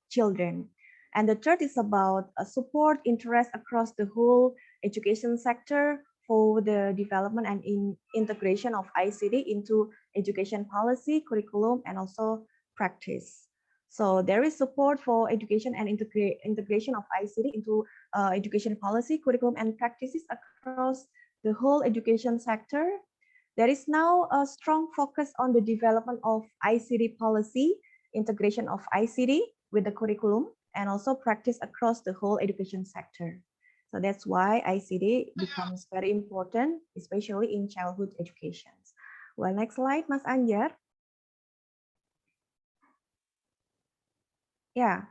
children. And the third is about support interest across the whole education sector for the development and integration of ICT into education policy, curriculum, and also practice. So there is support for education and integration of ICT into education policy, curriculum, and practices across the whole education sector. There is now a strong focus on the development of ICT policy, integration of ICT with the curriculum, and also practice across the whole education sector. So that's why ICT becomes very important, especially in childhood education. Well, next slide, Mas Anjar. Yeah.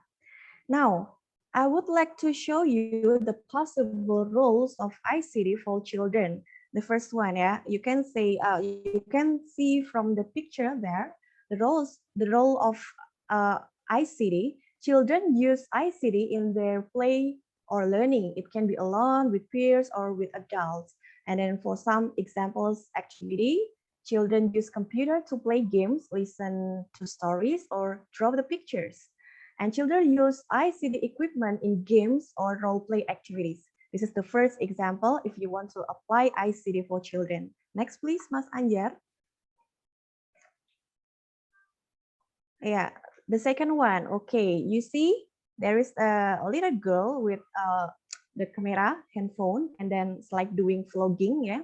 Now, I would like to show you the possible roles of ICT for children. The first one, yeah, you can see from the picture there, the role of ICT. Children use ICT in their play or learning. It can be alone, with peers, or with adults. And then for some examples, activity, children use computer to play games, listen to stories, or draw the pictures. And children use ICT equipment in games or role-play activities. This is the first example if you want to apply ICT for children. Next, please, Mas Anjar. Yeah, the second one. Okay, you see there is a little girl with the camera, handphone, and then it's like doing vlogging, yeah.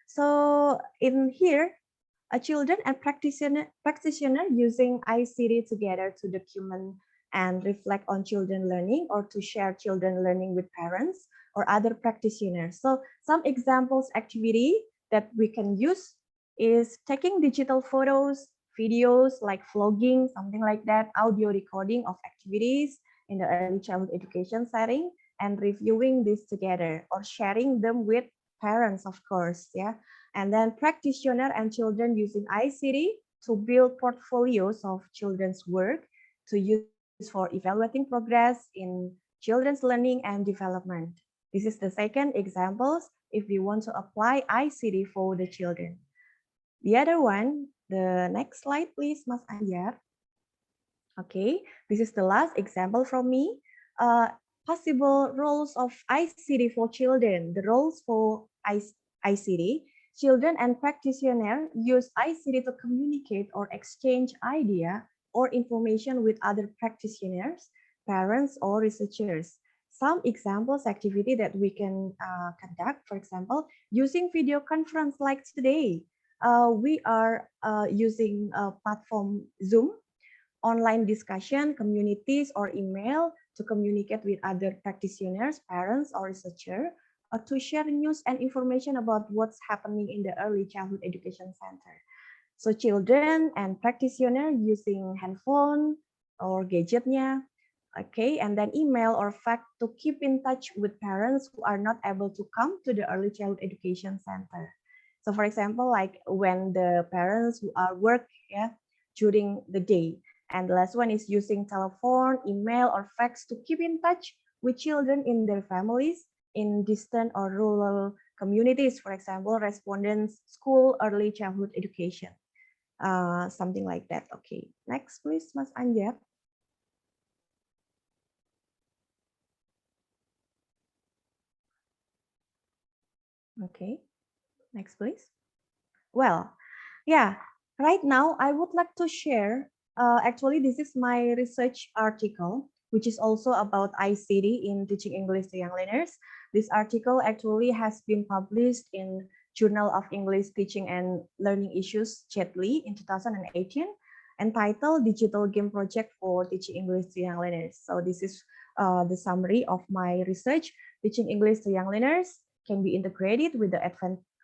So in here, a children and practitioner using ICT together to document and reflect on children learning or to share children learning with parents or other practitioners. So some examples activity that we can use is taking digital photos, videos like vlogging, something like that, audio recording of activities in the early childhood education setting, and reviewing this together or sharing them with parents, of course, yeah. And then practitioner and children using ICT to build portfolios of children's work to use for evaluating progress in children's learning and development. This is the second examples if we want to apply ICT for the children. The other one, the next slide, please, Mas Anjar. Okay, this is the last example from me. Possible roles of ICT for children. The roles for ICT. Children and practitioners use ICT to communicate or exchange idea or information with other practitioners, parents, or researchers. Some examples activity that we can conduct, for example, using video conference like today. We are using platform Zoom, online discussion, communities, or email to communicate with other practitioners, parents, or researchers, or to share news and information about what's happening in the early childhood education center. So children and practitioner using handphone or gadgetnya, okay, and then email or fax to keep in touch with parents who are not able to come to the early childhood education center. So for example, like when the parents who are work, yeah, during the day. And the last one is using telephone, email, or fax to keep in touch with children in their families in distant or rural communities, for example, respondents, school, early childhood education, something like that. Okay, next please, Mas Anjar. Okay, next please. Well, yeah, right now I would like to share, actually this is my research article, which is also about ICT in teaching English to young learners. This article actually has been published in Journal of English Teaching and Learning Issues, JETLI, in 2018, entitled Digital Game Project for Teaching English to Young Learners. So this is the summary of my research. Teaching English to young learners can be integrated with the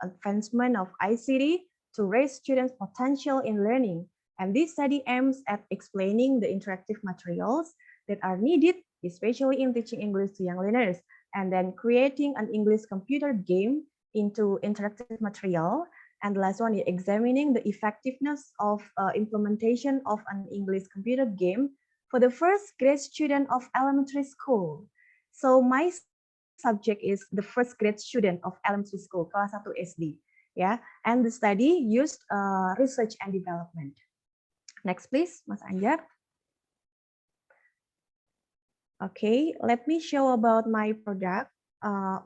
advancement of ICT to raise students' potential in learning. And this study aims at explaining the interactive materials that are needed, especially in teaching English to young learners, and then creating an English computer game into interactive material. And the last one is examining the effectiveness of implementation of an English computer game for the first grade student of elementary school. So my subject is the first grade student of elementary school, kelas 1 SD. Yeah, and the study used research and development. Next, please, Mas Anjar. Okay, let me show about my product,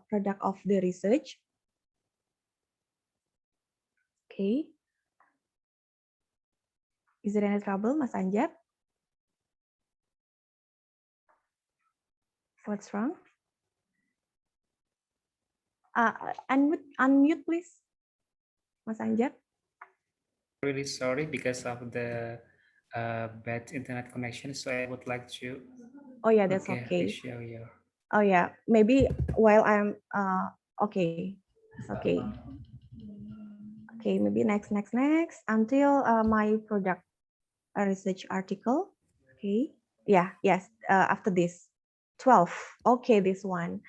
product of the research. Okay. Is there any trouble, Mas Anjar? What's wrong? Unmute, please, Mas Anjar. Really sorry because of the bad internet connection. So I would like to. Oh yeah, that's okay. Show you. Oh yeah, maybe while I'm okay, it's okay. Okay, maybe next until my product research article. Okay, yeah, yes, after this 12. Okay, this one.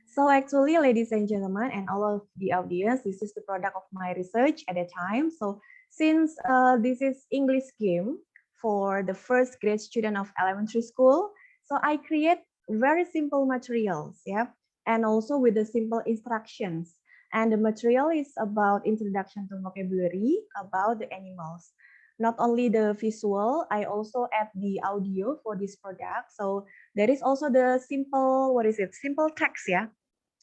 So actually, ladies and gentlemen, and all of the audience, this is the product of my research at the time. So since this is English game for the first grade student of elementary school, so I create very simple materials, yeah, and also with the simple instructions. And the material is about introduction to vocabulary, about the animals. Not only the visual, I also add the audio for this product. So there is also the simple, simple text, yeah,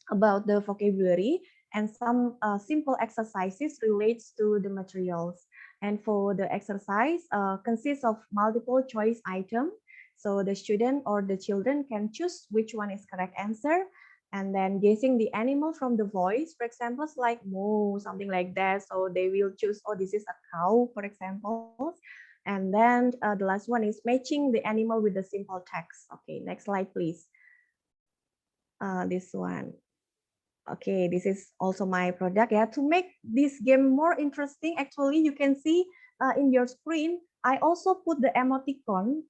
about the vocabulary, and some simple exercises relates to the materials. And for the exercise, consists of multiple choice item. So the student or the children can choose which one is correct answer, and then guessing the animal from the voice, for example, like moo, something like that. So they will choose, oh, this is a cow, for example. And then the last one is matching the animal with the simple text. Okay, next slide, please. This one. Okay, this is also my product. Yeah, to make this game more interesting, actually, you can see in your screen, I also put the emoticon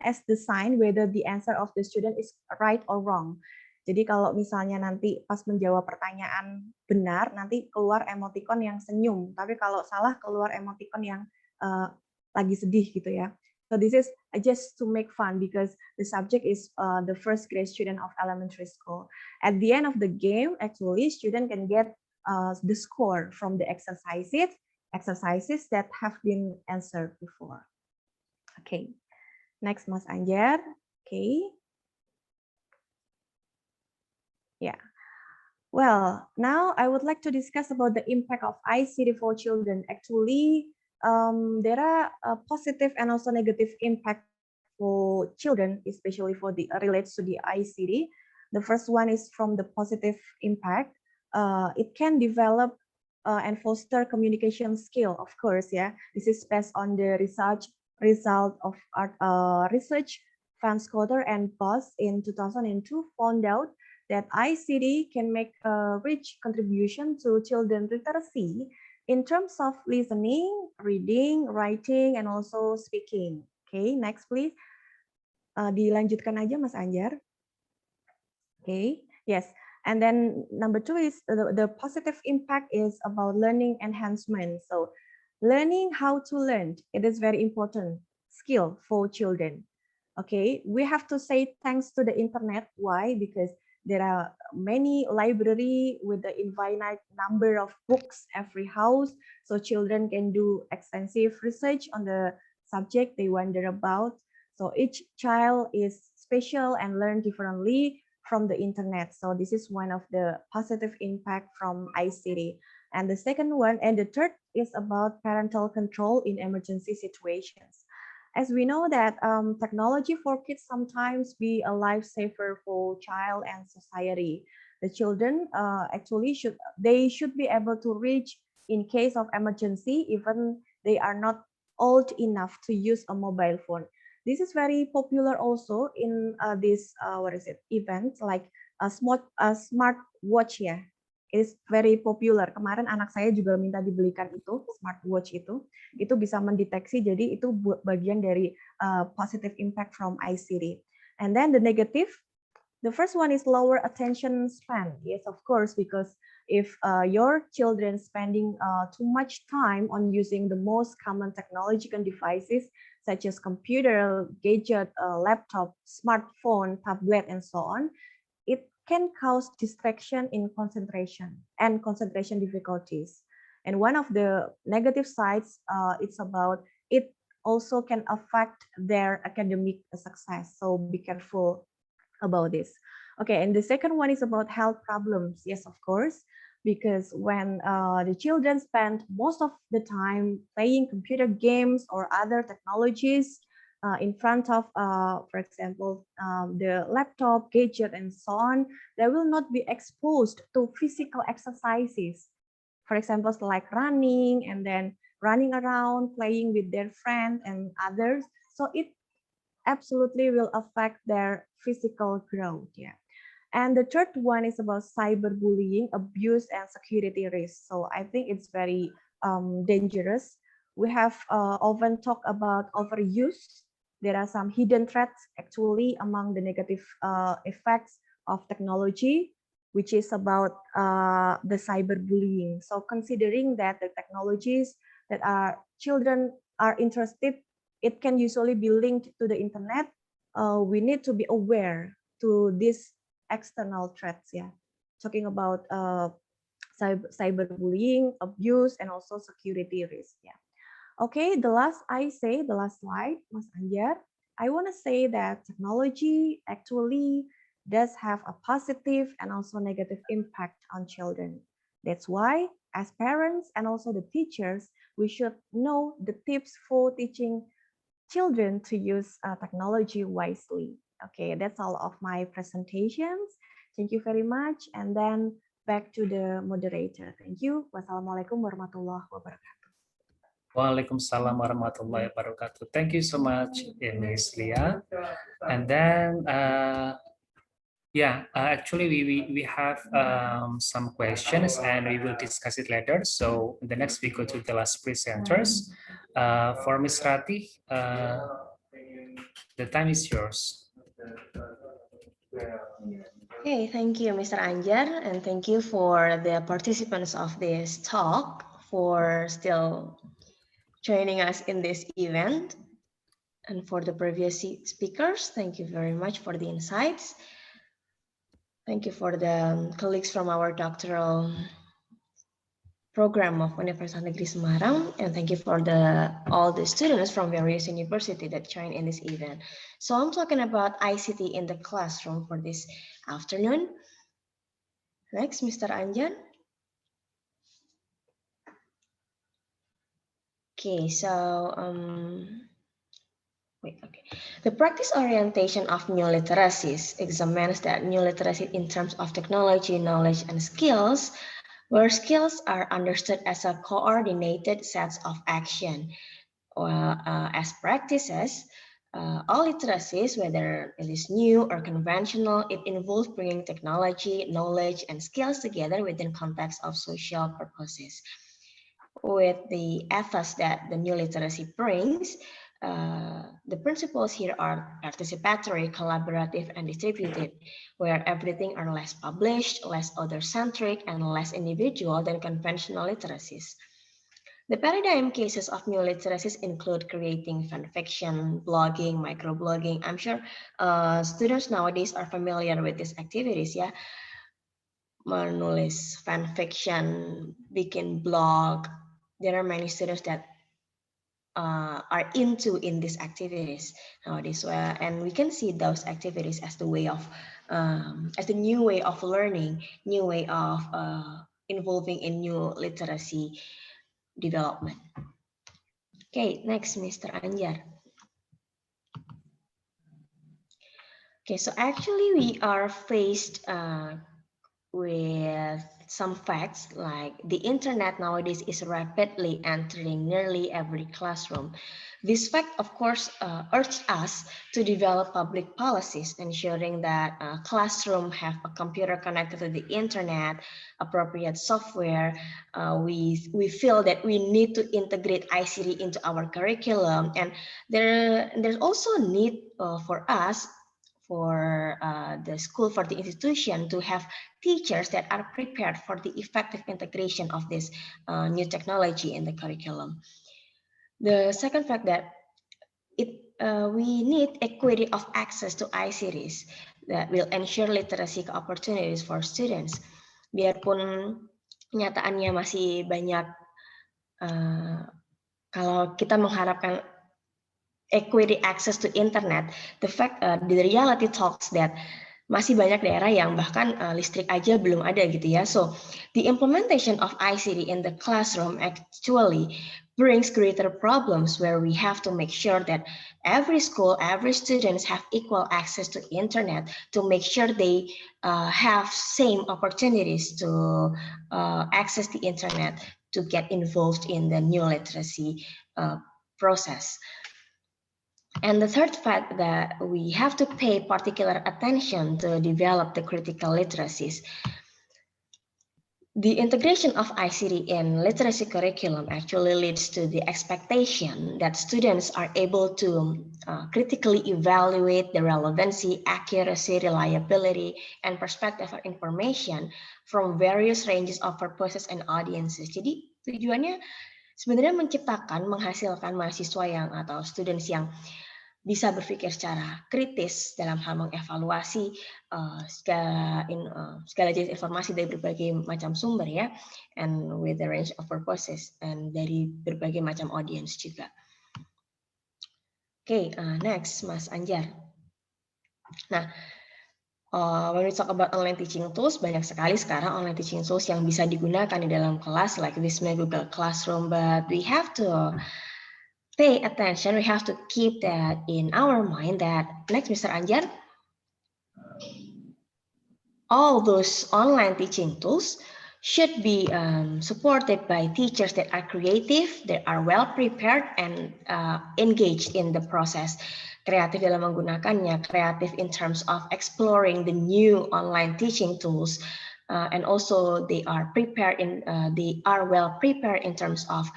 as the sign whether the answer of the student is right or wrong. Jadi kalau misalnya nanti pas menjawab pertanyaan benar, nanti keluar emoticon yang senyum. Tapi kalau salah, keluar emoticon yang lagi sedih gitu ya. So this is just to make fun because the subject is the first grade student of elementary school. At the end of the game, actually, student can get the score from the exercises that have been answered before. Okay, next, Mas Anjar. Okay. Yeah. Well, now I would like to discuss about the impact of ICT for children. Actually, there are a positive and also negative impact for children, especially for the relates to the ICT. The first one is from the positive impact. It can develop and foster communication skill, of course. Yeah, this is based on the result of research. Van Scotter and Boss in 2002 found out that ICT can make a rich contribution to children literacy in terms of listening, reading, writing, and also speaking. Okay, next please. Dilanjutkan aja Mas Anjar. Okay, yes. And then number two is the positive impact is about learning enhancement. So learning how to learn, it is very important skill for children. Okay, we have to say thanks to the internet. Why? Because there are many library with the infinite number of books every house, so children can do extensive research on the subject they wonder about. So each child is special and learn differently. from the internet. So this is one of the positive impact from ICT. And the second one, and the third is about parental control in emergency situations. As we know that technology for kids sometimes be a lifesaver for child and society. The children actually should be able to reach in case of emergency, even they are not old enough to use a mobile phone. This is very popular also in this event like a smart watch ya. Is very popular. Kemarin anak saya juga minta dibelikan itu smartwatch itu bisa mendeteksi, jadi itu bagian dari positive impact from ICT. And then the negative, the first one is lower attention span. Yes, of course, because if your children spending too much time on using the most common technological devices such as computer, gadget, laptop, smartphone, tablet, and so on, it can cause distraction in concentration and concentration difficulties. And one of the negative sides, it's about it also can affect their academic success. So be careful about this. Okay, and the second one is about health problems. Yes, of course, because when the children spend most of the time playing computer games or other technologies, in front of, for example, the laptop, gadget, and so on, they will not be exposed to physical exercises. For example, like running and then running around, playing with their friends and others. So it absolutely will affect their physical growth. Yeah. And the third one is about cyberbullying, abuse, and security risks. So I think it's very dangerous. We have often talked about overuse. There are some hidden threats actually among the negative effects of technology, which is about the cyberbullying. So considering that the technologies that our children are interested, it can usually be linked to the internet. We need to be aware to these external threats. Yeah, talking about cyberbullying, abuse, and also security risk. Yeah. Okay, the last slide, Mas Anjar, I want to say that technology actually does have a positive and also negative impact on children. That's why, as parents and also the teachers, we should know the tips for teaching children to use technology wisely. Okay, that's all of my presentations. Thank you very much. And then back to the moderator. Thank you. Wassalamualaikum warahmatullahi wabarakatuh. Waalaikumsalam warahmatullahi wabarakatuh. Thank you so much, Ms. Lia. And then, actually, we have some questions and we will discuss it later. So the next we go to the last presenters. For Ms. Rati, the time is yours. Okay, thank you, Mr. Anjar, and thank you for the participants of this talk for still joining us in this event. And for the previous speakers, thank you very much for the insights. Thank you for the colleagues from our doctoral program of Universitas Negeri Semarang, and thank you for all the students from various universities that joined in this event. So I'm talking about ICT in the classroom for this afternoon. Next, Mr. Anjan. Okay, so the practice orientation of new literacies examines that new literacy in terms of technology, knowledge, and skills, where skills are understood as a coordinated sets of action. As practices, all literacies, whether it is new or conventional, it involves bringing technology, knowledge, and skills together within context of social purposes. With the ethos that the new literacy brings, the principles here are participatory, collaborative, and distributed, where everything are less published, less other-centric, and less individual than conventional literacies. The paradigm cases of new literacies include creating fan fiction, blogging, microblogging. I'm sure students nowadays are familiar with these activities, ya. Menulis fan fiction, bikin blog. There are many students that are into in these activities nowadays, and we can see those activities as the way of as the new way of learning, new way of involving in new literacy development. Okay, next, Mr. Anjar. Okay, so actually we are faced with some facts like the internet nowadays is rapidly entering nearly every classroom. This fact, of course, urged us to develop public policies ensuring that classroom have a computer connected to the internet, appropriate software. We feel that we need to integrate ICT into our curriculum, and there's also a need for us, for the school, for the institution, to have teachers that are prepared for the effective integration of this new technology in the curriculum. The second fact that we need equity of access to ICTs that will ensure literacy opportunities for students. Biarpun kenyataannya masih banyak, kalau kita mengharapkan equity access to internet, the reality talks that masih banyak daerah yang bahkan listrik aja belum ada gitu ya. So the implementation of ICT in the classroom actually brings greater problems where we have to make sure that every school, every students have equal access to internet, to make sure they have same opportunities to access the internet, to get involved in the new literacy process. And the third fact that we have to pay particular attention to develop the critical literacies. The integration of ICT in literacy curriculum actually leads to the expectation that students are able to critically evaluate the relevancy, accuracy, reliability, and perspective of information from various ranges of purposes and audiences. Jadi tujuannya sebenarnya menciptakan, menghasilkan mahasiswa yang atau students yang bisa berpikir secara kritis dalam hal mengevaluasi segala jenis informasi dari berbagai macam sumber ya, and with the range of purposes, and dari berbagai macam audience juga. Okay, next, Mas Anjar. Nah, when we talk about online teaching tools, banyak sekali sekarang online teaching tools yang bisa digunakan di dalam kelas, like Wisma, Google Classroom, but we have to pay attention, we have to keep that in our mind that, next, Mr. Anjar, all those online teaching tools should be supported by teachers that are creative, that are well prepared and engaged in the process. Kreatif dalam menggunakannya, kreatif in terms of exploring the new online teaching tools, and also they are well prepared in terms of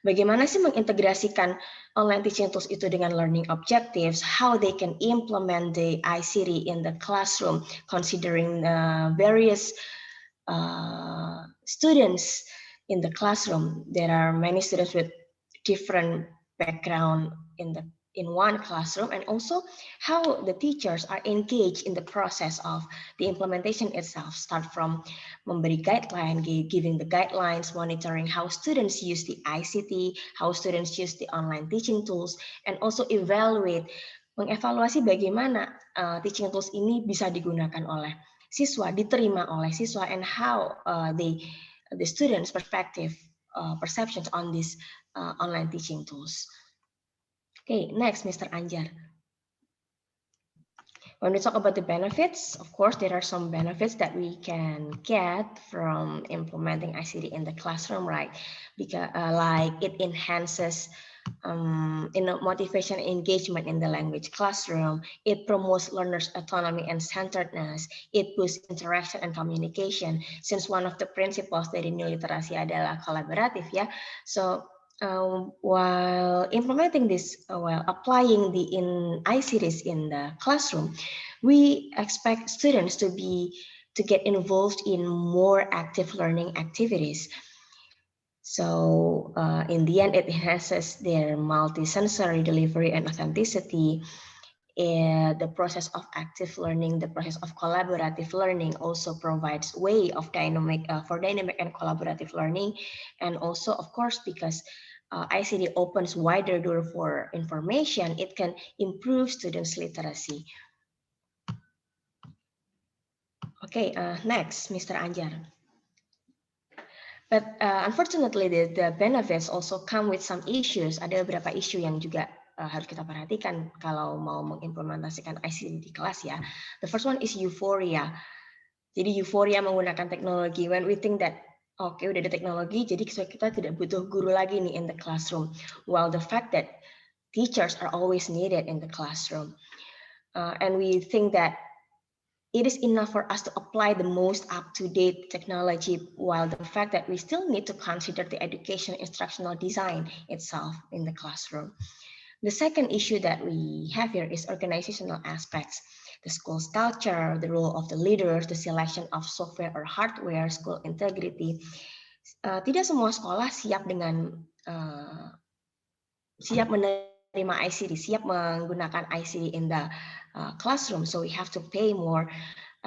bagaimana sih mengintegrasikan online teaching tools itu dengan learning objectives, how they can implement the ICT in the classroom, considering various students in the classroom. There are many students with different background in one classroom, and also how the teachers are engaged in the process of the implementation itself, start from memberi guideline, giving the guidelines, monitoring how students use the ICT, how students use the online teaching tools, and also mengevaluasi bagaimana teaching tools ini bisa digunakan oleh siswa, diterima oleh siswa, and how the students' perceptions on these online teaching tools. Okay, next, Mr. Anjar. When we talk about the benefits, of course, there are some benefits that we can get from implementing ICT in the classroom, right? Because like it enhances motivation and engagement in the language classroom. It promotes learners' autonomy and centeredness. It boosts interaction and communication. Since one of the principles dari new literasi adalah kolaboratif, ya. So while implementing this, while applying the ICTs in the classroom, we expect students to get involved in more active learning activities. So in the end, it enhances their multi-sensory delivery and authenticity. The process of active learning, the process of collaborative learning also provides way of dynamic and collaborative learning. And also, of course, because ICT opens wider door for information, it can improve students' literacy. Okay, next, Mr. Anjar. But unfortunately, the benefits also come with some issues. Ada beberapa isu yang juga harus kita perhatikan kalau mau mengimplementasikan ICT di kelas ya. The first one is euphoria. Jadi euphoria menggunakan teknologi. When we think that oke, udah ada teknologi, jadi kita tidak butuh guru lagi nih in the classroom. While the fact that teachers are always needed in the classroom. And we think that it is enough for us to apply the most up-to-date technology, while the fact that we still need to consider the education instructional design itself in the classroom. The second issue that we have here is organizational aspects. The school's culture, the role of the leaders, the selection of software or hardware, school integrity. Tidak semua sekolah siap dengan siap menerima ICT, siap menggunakan ICT in the classroom. So we have to pay more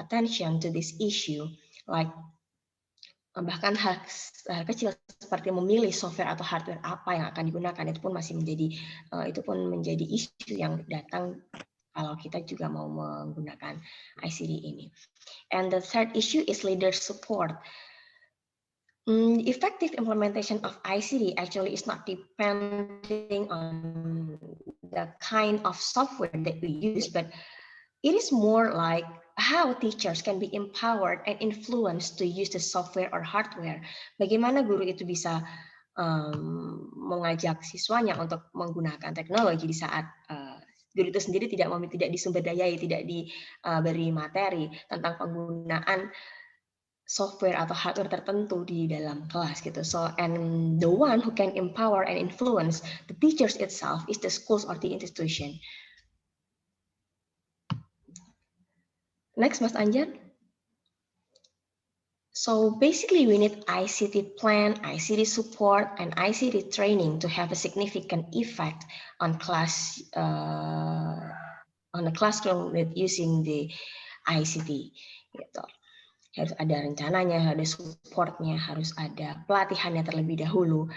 attention to this issue, like bahkan hal kecil seperti memilih software atau hardware apa yang akan digunakan itu pun masih menjadi isu yang datang kalau kita juga mau menggunakan ICT ini. And the third issue is leader support. Effective implementation of ICT actually is not depending on the kind of software that we use, but it is more like how teachers can be empowered and influenced to use the software or hardware. Bagaimana guru itu bisa mengajak siswanya untuk menggunakan teknologi di saat guru itu sendiri tidak disumberdayai, tidak diberi materi tentang penggunaan software atau hardware tertentu di dalam kelas gitu. So, and the one who can empower and influence the teachers itself is the schools or the institution. Next, Mas Anjar. So basically, we need ICT plan, ICT support, and ICT training to have a significant effect on class on the classroom with using the ICT. Gitu. Harus ada rencananya, ada supportnya, harus ada pelatihannya terlebih dahulu.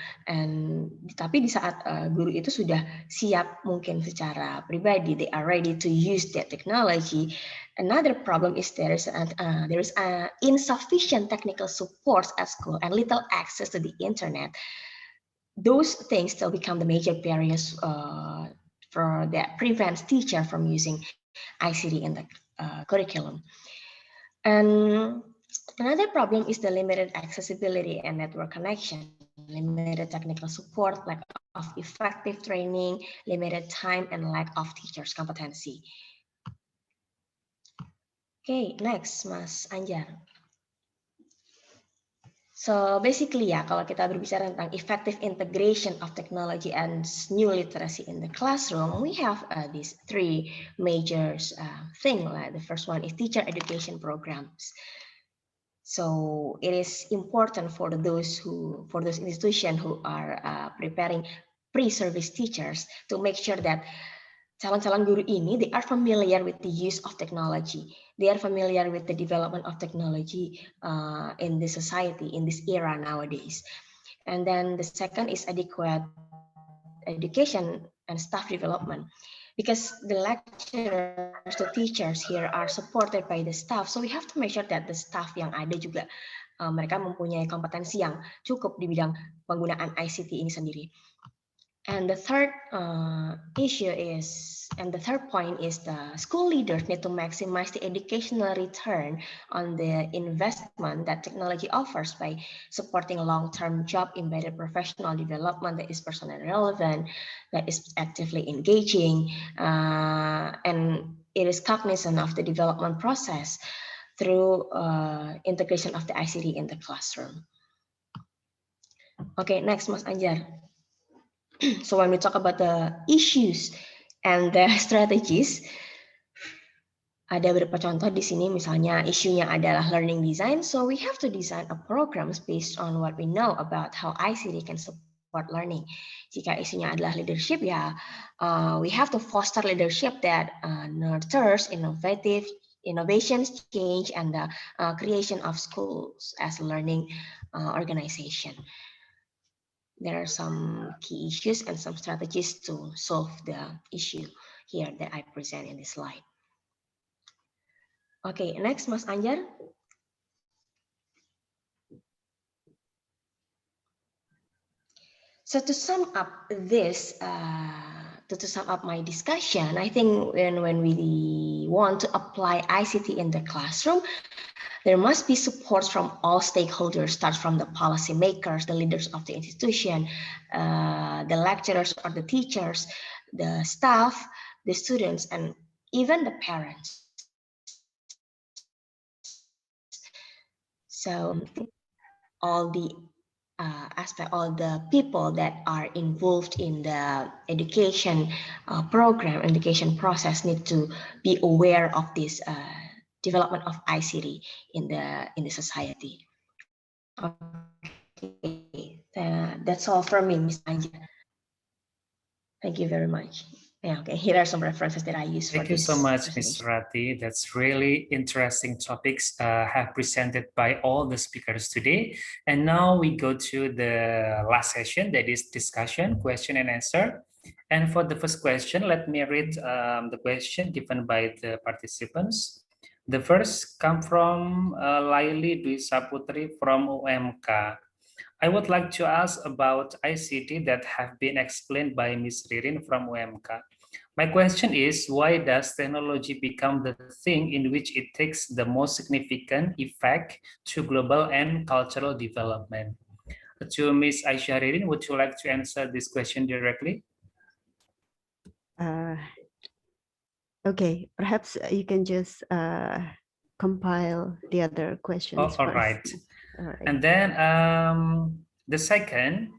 Tapi di saat guru itu sudah siap mungkin secara pribadi, they are ready to use that technology. Another problem is there is insufficient technical support at school and little access to the internet. Those things still become the major barriers that prevents teacher from using ICT in the curriculum. And another problem is the limited accessibility and network connection, limited technical support, lack of effective training, limited time, and lack of teachers' competency. Okay, next, Mas Anjar. So basically ya, kalau kita berbicara tentang effective integration of technology and new literacy in the classroom, we have these three major things. The first one is teacher education programs. So it is important for those institutions who are preparing pre-service teachers to make sure that calon-calon guru ini, they are familiar with the use of technology. They are familiar with the development of technology in the society, in this era nowadays. And then the second is adequate education and staff development. Because the lecturers, the teachers here are supported by the staff. So we have to make sure that the staff yang ada juga, mereka mempunyai kompetensi yang cukup di bidang penggunaan ICT ini sendiri. And the third point is the school leaders need to maximize the educational return on the investment that technology offers by supporting long-term job-embedded professional development that is personally relevant, that is actively engaging, and it is cognizant of the development process through integration of the ICT in the classroom. Okay, next, Mas Anjar. So when we talk about the issues and the strategies, ada beberapa contoh di sini, misalnya isunya adalah learning design. So we have to design a programs based on what we know about how ICT can support learning. Jika isunya adalah leadership, ya we have to foster leadership that nurtures innovations, change, and the creation of schools as a learning organization. there are some key issues and some strategies to solve the issue here that I present in this slide. Okay, next, Mas Anjar. So to sum up this, to sum up my discussion, I think when we want to apply ICT in the classroom, there must be support from all stakeholders, start from the policymakers, the leaders of the institution, the lecturers or the teachers, the staff, the students, and even the parents. So all the all the people that are involved in the education program, education process need to be aware of this development of ICT in the society. Okay, that's all from me, Ms. Anja. Thank you very much. Yeah, okay, here are some references that I use for Thank you this so much, Ms. presentation. Rati. That's really interesting topics have presented by all the speakers today. And now we go to the last session, that is discussion, question and answer. And for the first question, let me read the question given by the participants. The first come from Laili Dwi Saputri from UMK. I would like to ask about ICT that have been explained by Ms. Ririn from UMK. My question is, why does technology become the thing in which it takes the most significant effect to global and cultural development? To Ms. Aisyah Ririn, would you like to answer this question directly? Okay, perhaps you can just compile the other questions All first. right. All right. And then the second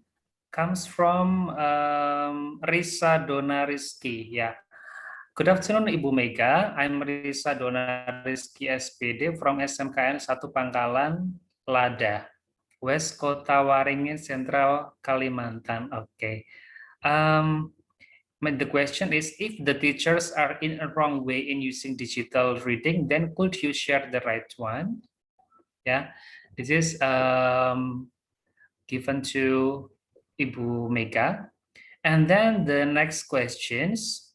comes from Risa Dona Rizky. Yeah. Good afternoon, Ibu Mega. I'm Risa Dona Rizky SPD from SMKN 1 Pangkalan Lada, West Kota Waringin, Central Kalimantan. Okay. The question is, if the teachers are in a wrong way in using digital reading, then could you share the right one? Yeah, this is given to Ibu Mega. And then the next questions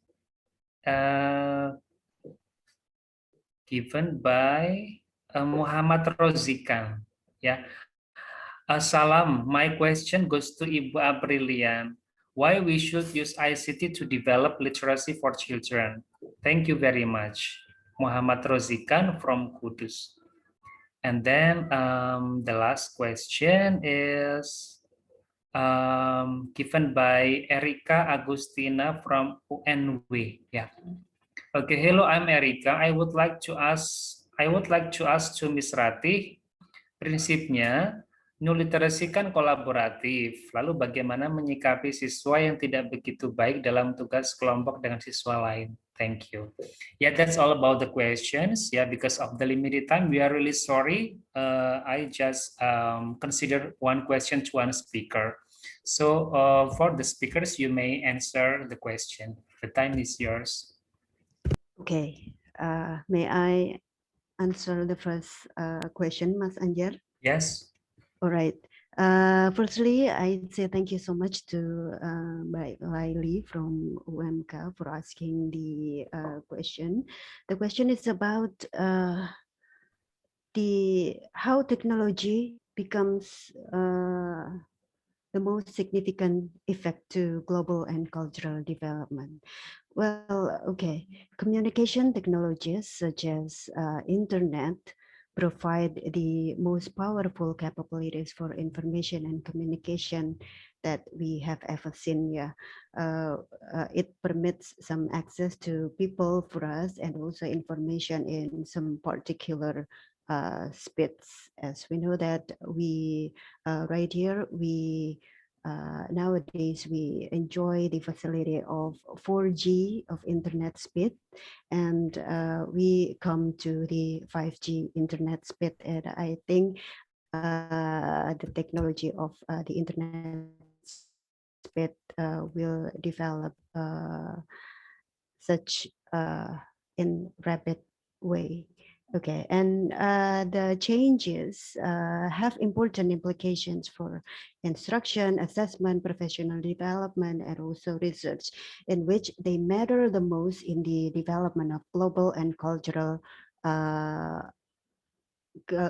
given by Muhammad Rozikan. Yeah. Salam, my question goes to Ibu Aprilian. Why we should use ICT to develop literacy for children? Thank you very much. Muhammad Rozikan from Kudus. And then the last question is given by Erika Agustina from UNW. Yeah. Okay, hello, I'm Erika. I would like to ask to Miss Ratih, prinsipnya new literacy kan kolaboratif. Lalu bagaimana menyikapi siswa yang tidak begitu baik dalam tugas kelompok dengan siswa lain? Thank you. Yeah, that's all about the questions. Yeah, because of the limited time, we are really sorry. I just consider one question to one speaker. So for the speakers, you may answer the question. The time is yours. Okay. May I answer the first question, Mas Anjar? Yes. All right. Firstly, I'd say thank you so much to Mbak Laili from UMK for asking the question. The question is about how technology becomes the most significant effect to global and cultural development. Well, okay, communication technologies such as internet provide the most powerful capabilities for information and communication that we have ever seen. Yeah, it permits some access to people for us and also information in some particular speeds. As we know that we right here we nowadays we enjoy the facility of 4G of internet speed, and we come to the 5G internet speed, and I think the technology of the internet speed will develop such in rapid way. Okay, and the changes have important implications for instruction, assessment, professional development, and also research, in which they matter the most in the development of global and cultural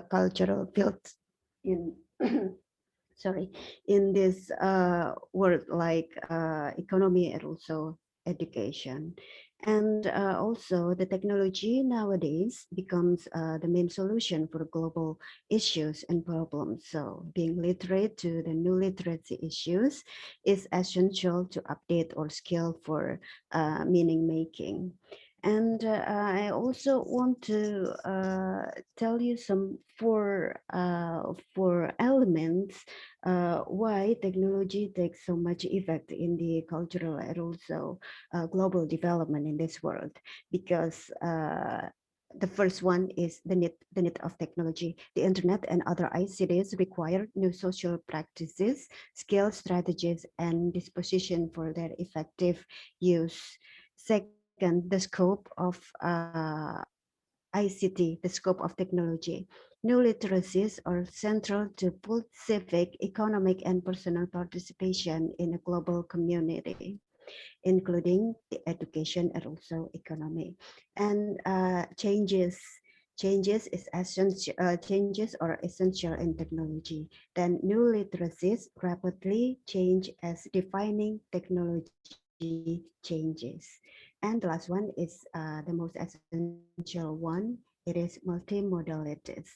cultural fields in sorry, in this world like economy and also education. And also the technology nowadays becomes the main solution for global issues and problems. So being literate to the new literacy issues is essential to update our skill for meaning making. And I also want to tell you some four elements why technology takes so much effect in the cultural and also global development in this world. Because the first one is the need of technology. The internet and other ICTs require new social practices, skills, strategies, and disposition for their effective use. Second, the scope of ICT, the scope of technology. New literacies are central to both civic, economic, and personal participation in a global community, including the education and also economy. And changes is essential. Changes are essential in technology. Then new literacies rapidly change as defining technology changes. And the last one is the most essential one. It is multimodalities.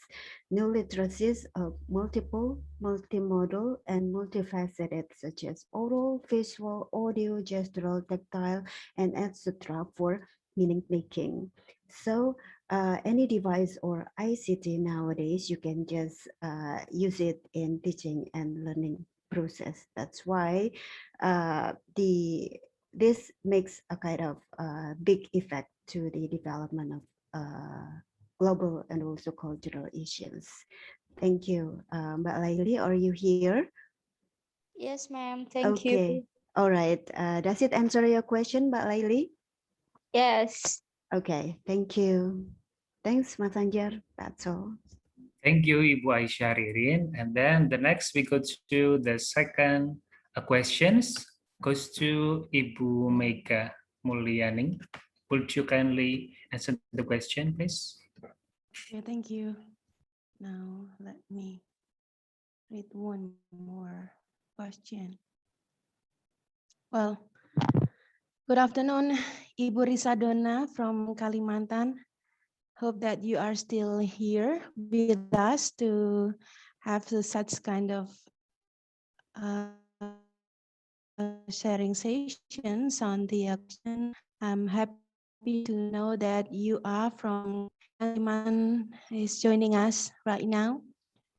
New literacies are multimodal, and multifaceted, such as oral, visual, audio, gestural, tactile, and etc. for meaning making. So any device or ICT nowadays, you can just use it in teaching and learning process. That's why this makes a kind of big effect to the development of global and also cultural issues. Thank you. Mbak Laili, are you here? Yes, ma'am. Thank Okay. you. All right. Does it answer your question, Mbak Laili? Yes. Okay. Thank you. Thanks, Mas Anjar. That's all. Thank you, Ibu Aisyah Ririn. And then the next we go to the second questions goes to Ibu Mega Mulyani. Would you kindly answer the question, please? Okay, thank you. Now let me read one more question. Well, good afternoon, Ibu Risadona from Kalimantan. Hope that you are still here with us to have such kind of sharing sessions on the action. I'm happy to know that you are from Kalimantan is joining us right now.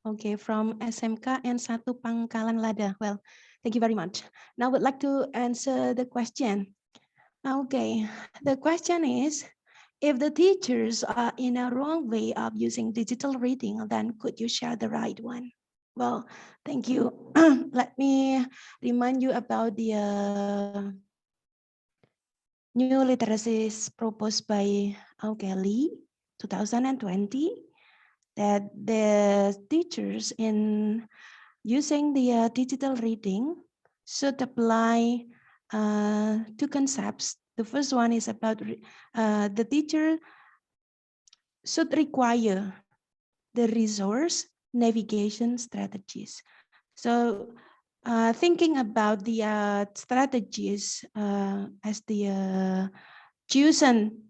Okay, from SMK N1 Pangkalan Lada. Well, thank you very much. Now I would like to answer the question. Okay, the question is, if the teachers are in a wrong way of using digital reading, then could you share the right one? Well, thank you. Let me remind you about the new literacies proposed by Lee 2020, that the teachers in using the digital reading should apply two concepts. The first one is about the teacher should require the resource navigation strategies. So thinking about the strategies as the chosen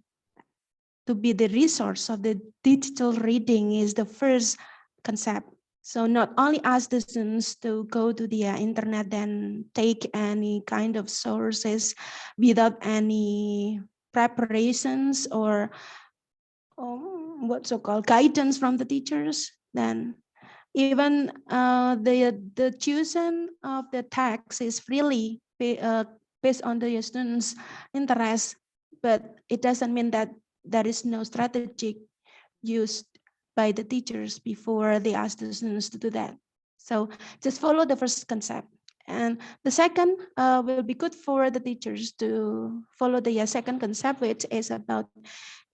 to be the resource of the digital reading is the first concept. So not only ask the students to go to the internet and take any kind of sources without any preparations or what's so-called guidance from the teachers, then even the choosing of the text is freely based on the students' interest, but it doesn't mean that there is no strategic used by the teachers before they ask the students to do that. So just follow the first concept And the second will be good for the teachers to follow the second concept, which is about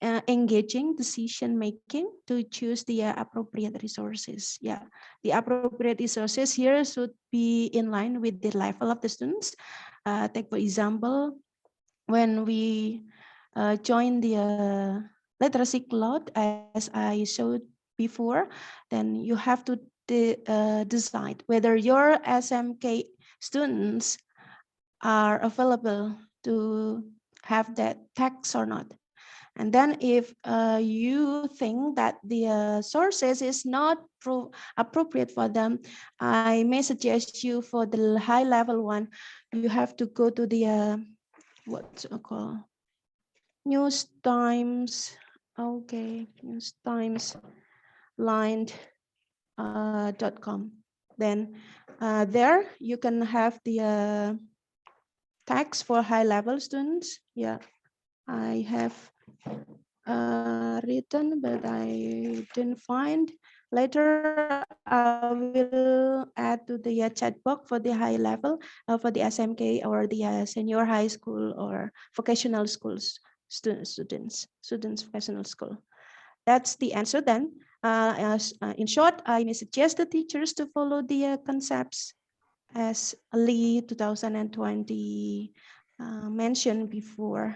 engaging decision making to choose the appropriate resources. Yeah, the appropriate resources here should be in line with the level of the students. Take for example, when we join the literacy cloud, as I showed before, then you have to decide whether your SMK students are available to have that text or not. And then if you think that the sources is not appropriate for them, I may suggest you for the high level one, you have to go to the what's it called? News Times. Okay, News Times line.com. Then there you can have the text for high level students. Yeah, I have written, but I didn't find. Later, I will add to the chat box for the high level for the SMK or the senior high school or vocational schools students vocational school. That's the answer then. In short, I may suggest the teachers to follow the concepts as Lee 2020 mentioned before.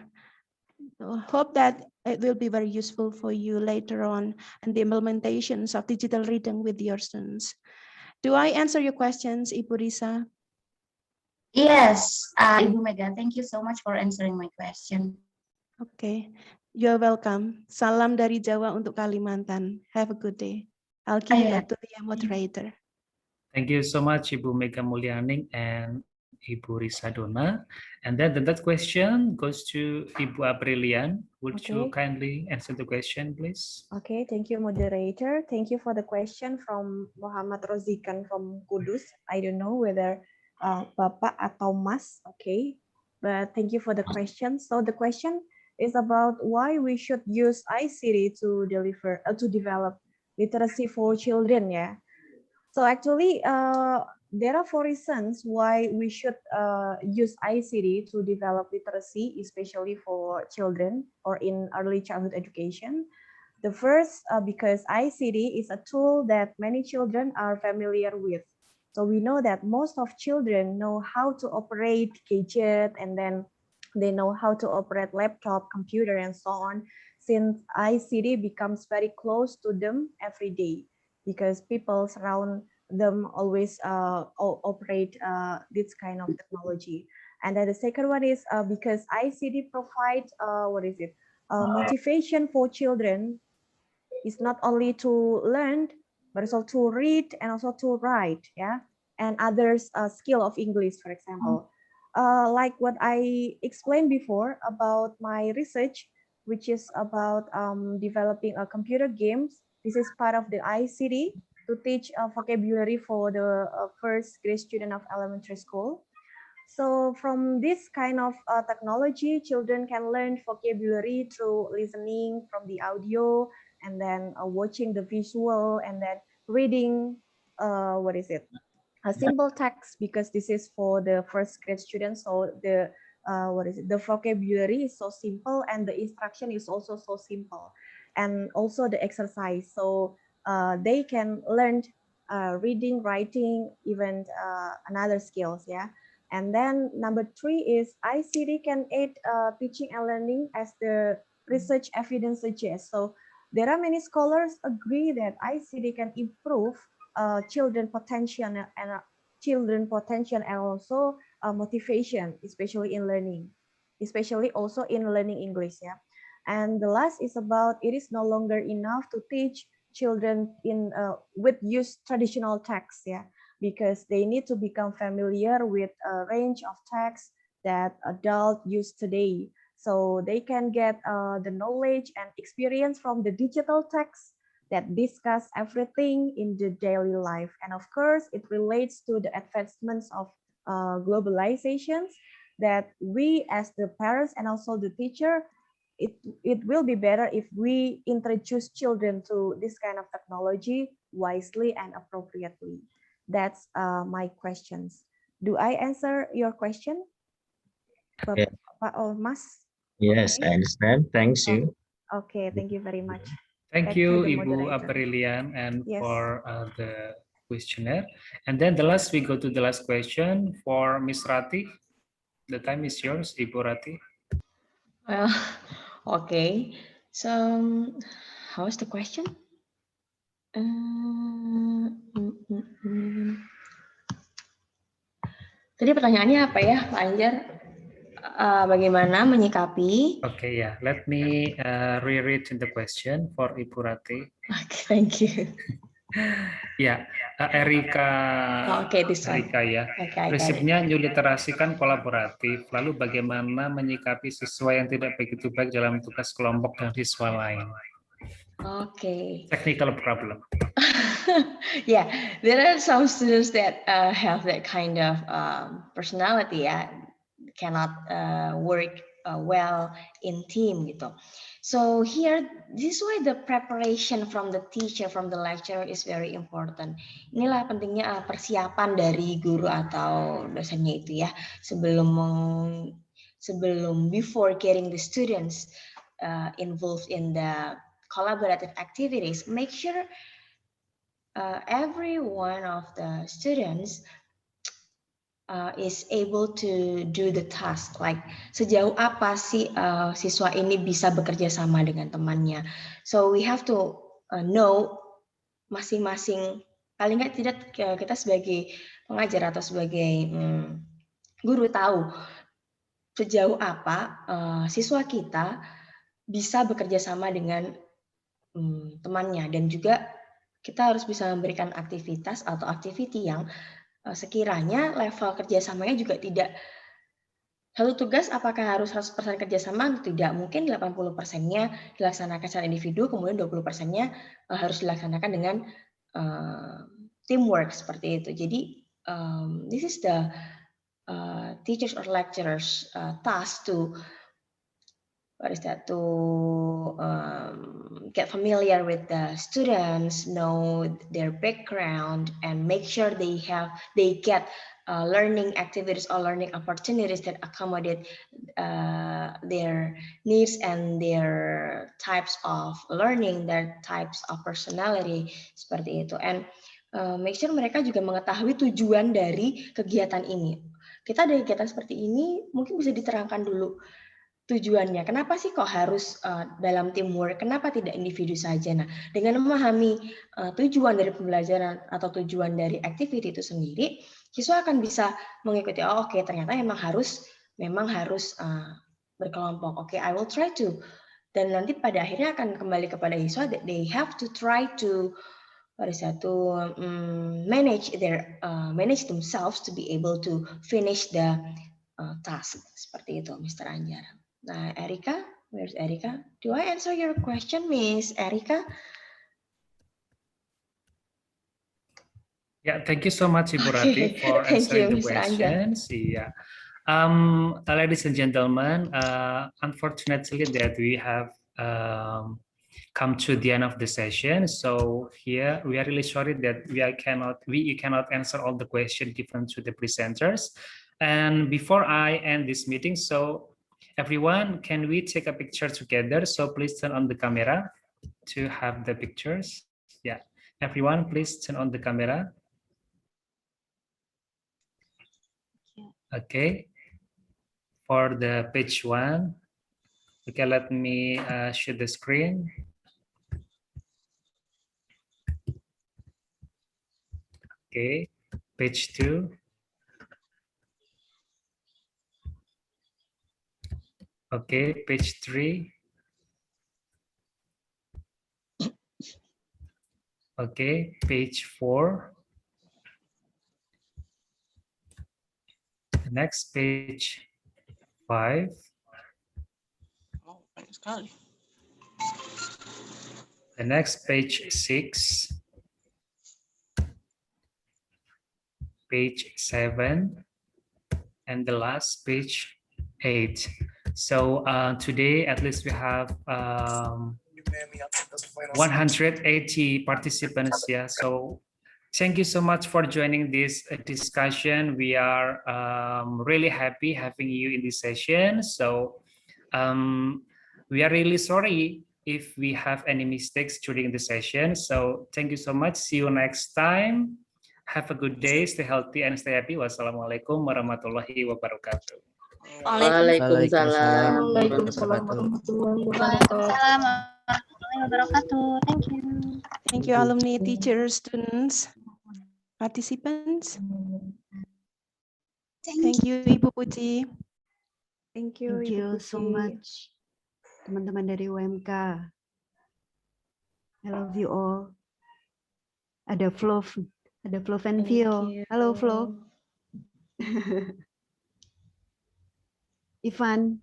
Hope that it will be very useful for you later on in the implementations of digital reading with your students. Do I answer your questions, Ibu Risa? Yes, Ibu Mega, thank you so much for answering my question. Okay, you're welcome. Salam dari Jawa untuk Kalimantan. Have a good day. I'll give it back to the moderator. Thank you so much, Ibu Mega Mulyaning and Ibu Risa Dona. And then the third question goes to Ibu Aprilian. Would you kindly answer the question, please? Okay, thank you, moderator. Thank you for the question from Muhammad Rozikan from Kudus. I don't know whether Bapak atau Mas, okay, but thank you for the question. So the question is about why we should use ICT to develop literacy for children. Yeah. So actually, there are 4 reasons why we should use ICT to develop literacy, especially for children or in early childhood education. The first, because ICT is a tool that many children are familiar with. So we know that most of children know how to operate gadget, and then they know how to operate laptop, computer, and so on, since ICT becomes very close to them every day, because people surround them always operate this kind of technology. And then the second one is because ICT provides motivation for children. Is not only to learn, but also to read and also to write, yeah, and others skill of English, for example. Like what I explained before about my research, which is about developing a computer games. This is part of the ICT to teach vocabulary for the first grade student of elementary school. So from this kind of technology, children can learn vocabulary through listening from the audio, and then watching the visual, and then reading, a simple text, because this is for the first grade students. So the the vocabulary is so simple, and the instruction is also so simple, and also the exercise. So they can learn reading, writing, even another skills, yeah. And then number 3 is ICT can aid teaching and learning, as the research evidence suggests. So there are many scholars agree that ICT can improve children potential and also motivation, especially in learning, especially also in learning English. Yeah. And the last is about it is no longer enough to teach children in with use traditional texts. Yeah, because they need to become familiar with a range of texts that adults use today. So they can get the knowledge and experience from the digital text that discuss everything in the daily life. And of course, it relates to the advancements of globalizations that we as the parents and also the teacher, it will be better if we introduce children to this kind of technology wisely and appropriately. That's my questions. Do I answer your question? Yeah. Pak or Mas? Yes, I understand. Thanks you. Okay, thank you very much. Thank Back to you, the Ibu moderator. Aprilian, and Yes. for the questionnaire. And then the last, we go to the last question for Miss Rati. The time is yours, Ibu Rati. Well, okay. So, how is the question? Tadi pertanyaannya apa ya, Pak Anjar? Bagaimana menyikapi? Okay, yeah. Let me reread the question for Ibu Rati. Okay, thank you. Ya, Erika. Okay, this one. Erika ya. Okay, Prinsipnya new literasi kan kolaboratif. Lalu bagaimana menyikapi siswa yang tidak begitu baik dalam tugas kelompok dan siswa lain? Okay. Technical problem. Yeah, there are some students that have that kind of personality, ya, cannot work well in team gitu. So here, this is why the preparation from the teacher, from the lecturer is very important. Inilah pentingnya persiapan dari guru atau dosennya itu ya, before getting the students involved in the collaborative activities. Make sure every one of the students is able to do the task, like sejauh apa sih siswa ini bisa bekerja sama dengan temannya. So we have to know masing-masing, paling nggak tidak kita sebagai pengajar atau sebagai guru tahu sejauh apa siswa kita bisa bekerja sama dengan temannya, dan juga kita harus bisa memberikan aktivitas atau activity yang sekiranya level kerjasamanya juga tidak satu tugas apakah harus 100% kerjasama, tidak, mungkin 80%-nya dilaksanakan secara individu, kemudian 20%-nya harus dilaksanakan dengan teamwork seperti itu. Jadi this is the teachers or lecturers task to get familiar with the students, know their background, and make sure they get learning activities or learning opportunities that accommodate their needs and their types of learning, their types of personality, seperti itu. And make sure mereka juga mengetahui tujuan dari kegiatan ini. Kita ada kegiatan seperti ini, mungkin bisa diterangkan dulu tujuannya. Kenapa sih kok harus dalam teamwork? Kenapa tidak individu saja? Nah, dengan memahami tujuan dari pembelajaran atau tujuan dari activity itu sendiri, siswa akan bisa mengikuti. Oh, oke, ternyata memang harus berkelompok. Oke, I will try to. Dan nanti pada akhirnya akan kembali kepada siswa that they have to try to manage themselves to be able to finish the task. Seperti itu, Mr. Anjar. Nah, Erika, where's Erika? Do I answer your question, Miss Erika? Yeah, thank you so much, Ibu Rati, for answering the questions. Yeah. Ladies and gentlemen, unfortunately that we have come to the end of the session. So here we are really sorry that we cannot answer all the questions given to the presenters. And before I end this meeting, so everyone, can we take a picture together? So please turn on the camera to have the pictures. Yeah, everyone, please turn on the camera. Okay, for the page 1. Okay, let me share the screen. Okay, page 2. Okay, page 3. Okay, page 4. The next page 5. Oh, banyak sekali. The next page 6. Page 7. And the last page 8. So today at least we have 180 participants. Yeah, so Thank you so much for joining this discussion. We are really happy having you in this session. So we are really sorry if we have any mistakes during the session. So thank you so much. See you next time. Have a good day. Stay healthy and stay happy. Wassalamualaikum warahmatullahi wabarakatuh. Waalaikumsalam Waalaikumsalam warahmatullahi wabarakatuh. Waalaikumsalam warahmatullahi wabarakatuh. Thank you. Thank you, alumni, teachers, students, participants. Thank you, Ibu Puji. Thank you, Thank Ibu you so Puji. much, teman-teman dari UMK. I love you all. Ada Flo and Vio. Halo Flo. Ivan.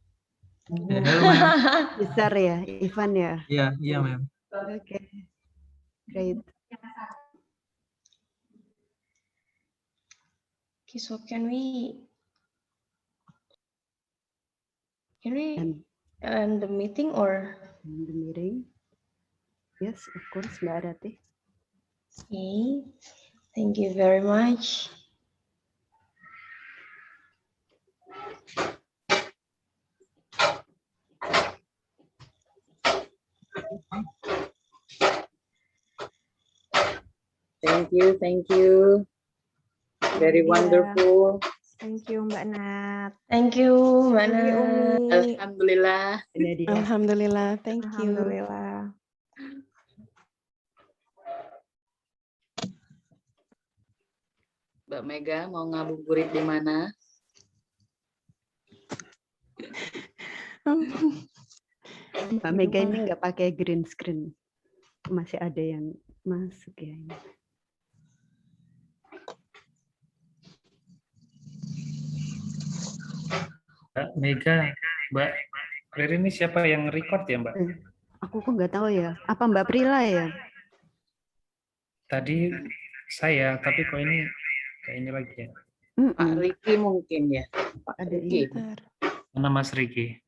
Halo, ma'am. Besar ya, Ivan ya. Iya, ma'am. Oke, great. Okay, so can we end the meeting or? End the meeting. Yes, of course, Mbak Arati. Okay, thank you very much. Thank you. Very Iya. wonderful. Thank you, Mbak Nat. Thank you, Mbak Thank you, Nat. Umi. Alhamdulillah. Ini dia. Alhamdulillah, thank you. Alhamdulillah. Mbak Mega mau ngabuburit di mana? Mbak Mega ini nggak pakai green screen. Masih ada yang masuk ya. Ini. Mbak Mega, Mbak Riri ini siapa yang record ya Mbak? Aku kok nggak tahu ya. Apa Mbak Prila ya? Tadi saya, tapi kok ini kayaknya lagi ya. Pak Riki mungkin ya. Pak Ada Riki. Mana Mas Riki?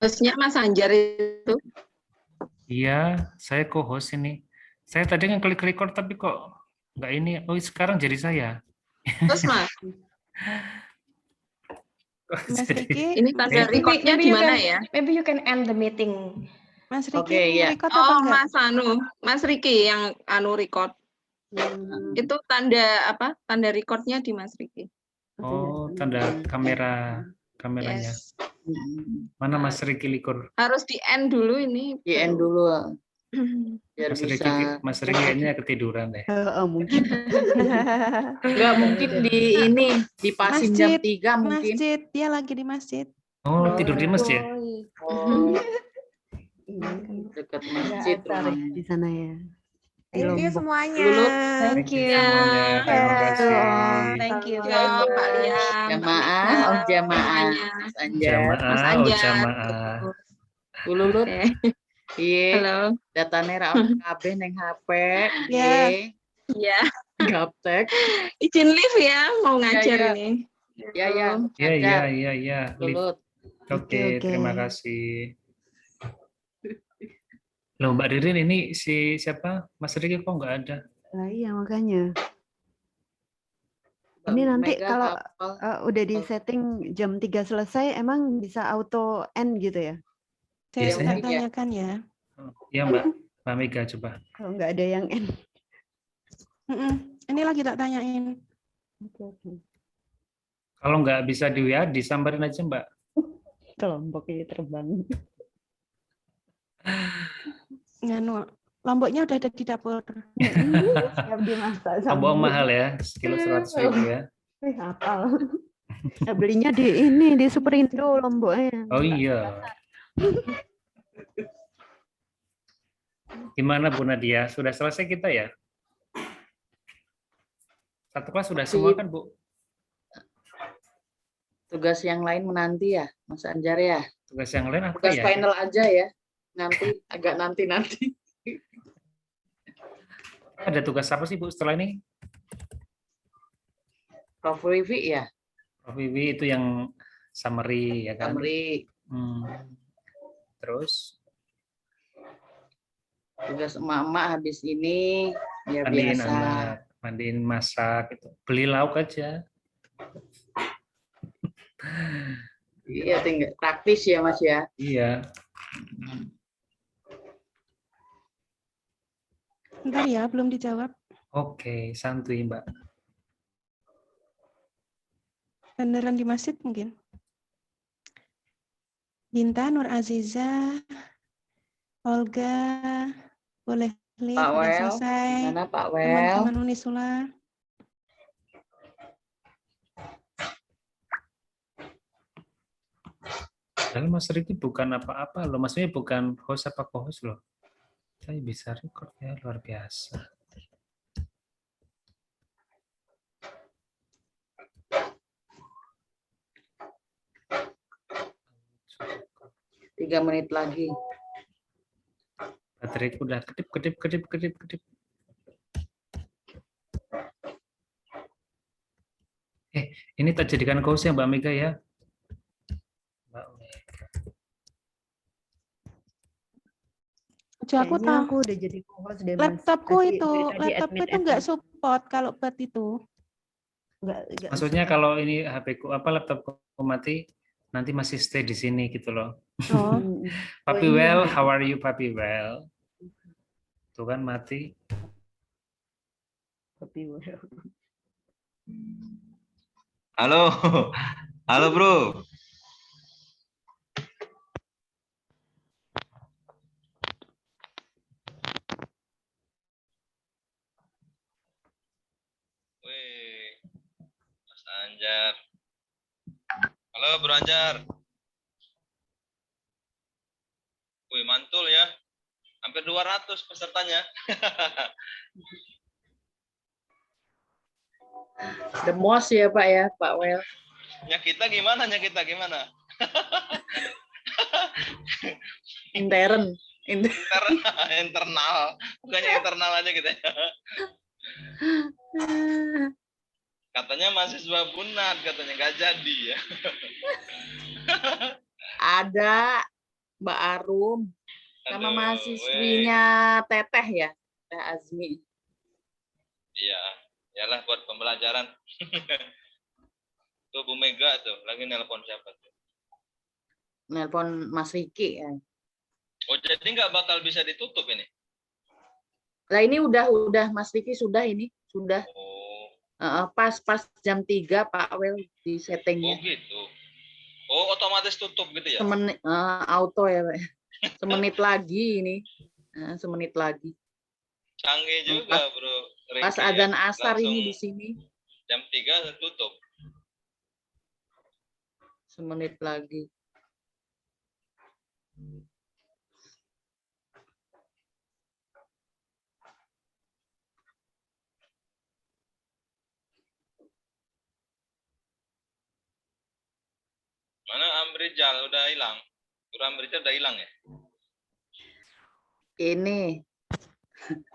Hostnya Mas Anjar itu. Iya, saya co-host ini. Saya tadi ngeklik record tapi kok nggak ini. Oh, sekarang jadi saya. Terus Mas, Mas Riki, ini tanda recordnya di mana ya? Maybe you can end the meeting. Mas Riki Oke, ini ya. record apa Oh, enggak? Mas Riki yang record. Itu tanda apa? Tanda recordnya di Mas Riki. Oh, tanda kameranya. Yes. Mana Mas Riki likur? Harus di end dulu ini. Di end dulu. Biar Mas Riki kayaknya ketiduran deh. Mungkin. Enggak mungkin di ini dipasin jam 3 mungkin. Masjid, dia lagi di masjid. Oh, tidur di masjid. Oh. Dekat masjid Di sana ya. Thank you semuanya. Thank you. Terima kasih. Thank you. Pak Liam. Jamaah, jamaah. Mas Anjar. Jamaah, jamaah. Lulut. Iya. Halo. Datane ra kabeh ning HP. Ya. Iya. Gaptek. Izin live ya, mau ngajar Ya. ini. Ya. Iya. Lulut. Oke, terima kasih. Loh, Mbak Ririn ini si siapa? Mas Riki kok nggak ada? Nah, iya makanya. Ini nanti Mega kalau hafal. udah di setting jam 3 selesai, emang bisa auto end gitu ya? Saya Biasanya- tanyakan ya. Iya Mbak Mega coba. Kalau nggak ada yang end. Ini lagi tak tanyain. Oke. Kalau nggak bisa di WA, disamperin aja Mbak. Kelompok ini terbang. Nganu, lomboknya udah ada di dapur. Siap dimasak. Lombok mahal ya, sekilo 100.000 ya. Hafal. Belinya di ini di Superindo lomboknya. Oh iya. Gimana Bu Nadia? Sudah selesai kita ya? Satu kelas sudah semua kan Bu? Tugas yang lain menanti ya, Mas Anjar ya. Tugas yang lain apa Tugas ya? final aja ya. Nanti agak nanti. Ada tugas apa sih Bu setelah ini? Prof Wiwi ya. Prof Wiwi itu yang summary ya kan? Summary. Terus? Tugas emak-emak habis ini ya Mandiin biasa. anak, mandiin, masak gitu. Beli lauk aja. Iya, tinggal praktis ya Mas ya. Iya. Bentar ya, belum dijawab. Oke, santuy Mbak. Beneran di masjid mungkin. Binta, Nur Aziza, Olga, boleh lihat Pak udah Wel, selesai. gimana Pak Wel? Teman-teman Unisula. Padahal Mas Riki bukan apa-apa loh, maksudnya bukan host apa co-host loh. Saya bisa record ya, luar biasa. Tiga menit lagi. Bateraiku udah kedip. Ini tak jadikan host ya Mbak Mega ya. Mbak Mega. Aku Kayaknya tahu. aku udah jadi co-host deh, Mas. Laptopku Tadi itu, dari tadi laptopku itu admin. nggak support kalau buat itu. Nggak Maksudnya support. kalau ini HP-ku apa laptopku mati, nanti masih stay di sini gitu loh. Oh. Papi ini Well, HP. how are you Papi Well? Tuh kan mati. Papi Well. Halo, halo bro. Wih, Mas Anjar. Halo Bro Anjar. Wih, mantul ya. Hampir 200 pesertanya. The most ya Pak ya, Pak Wel. Nyakita gimana? Intern. Internal. Bukannya internal aja gitu ya. Katanya mahasiswa Bunat, katanya nggak jadi ya. Ada Mbak Arum sama Aduh, mahasiswinya Teteh ya, Teh Azmi. Iya, iyalah buat pembelajaran. Tuh Bu Mega tuh, lagi nelpon siapa tuh? Nelpon Mas Riki ya. Oh, jadi nggak bakal bisa ditutup ini? Nah ini udah Mas Riki sudah ini, sudah. Pas jam 3 Pak Wel di settingnya. Oh gitu. Oh, otomatis tutup gitu ya? Semenit auto ya Pak. Semenit lagi ini. Semenit lagi. Canggih juga, Bro. Pas Riki, adzan ya. asar Langsung ini di sini. Jam 3 tutup. Semenit lagi. Mana Amrijal udah hilang? Guru Amrijal udah hilang ya? Ini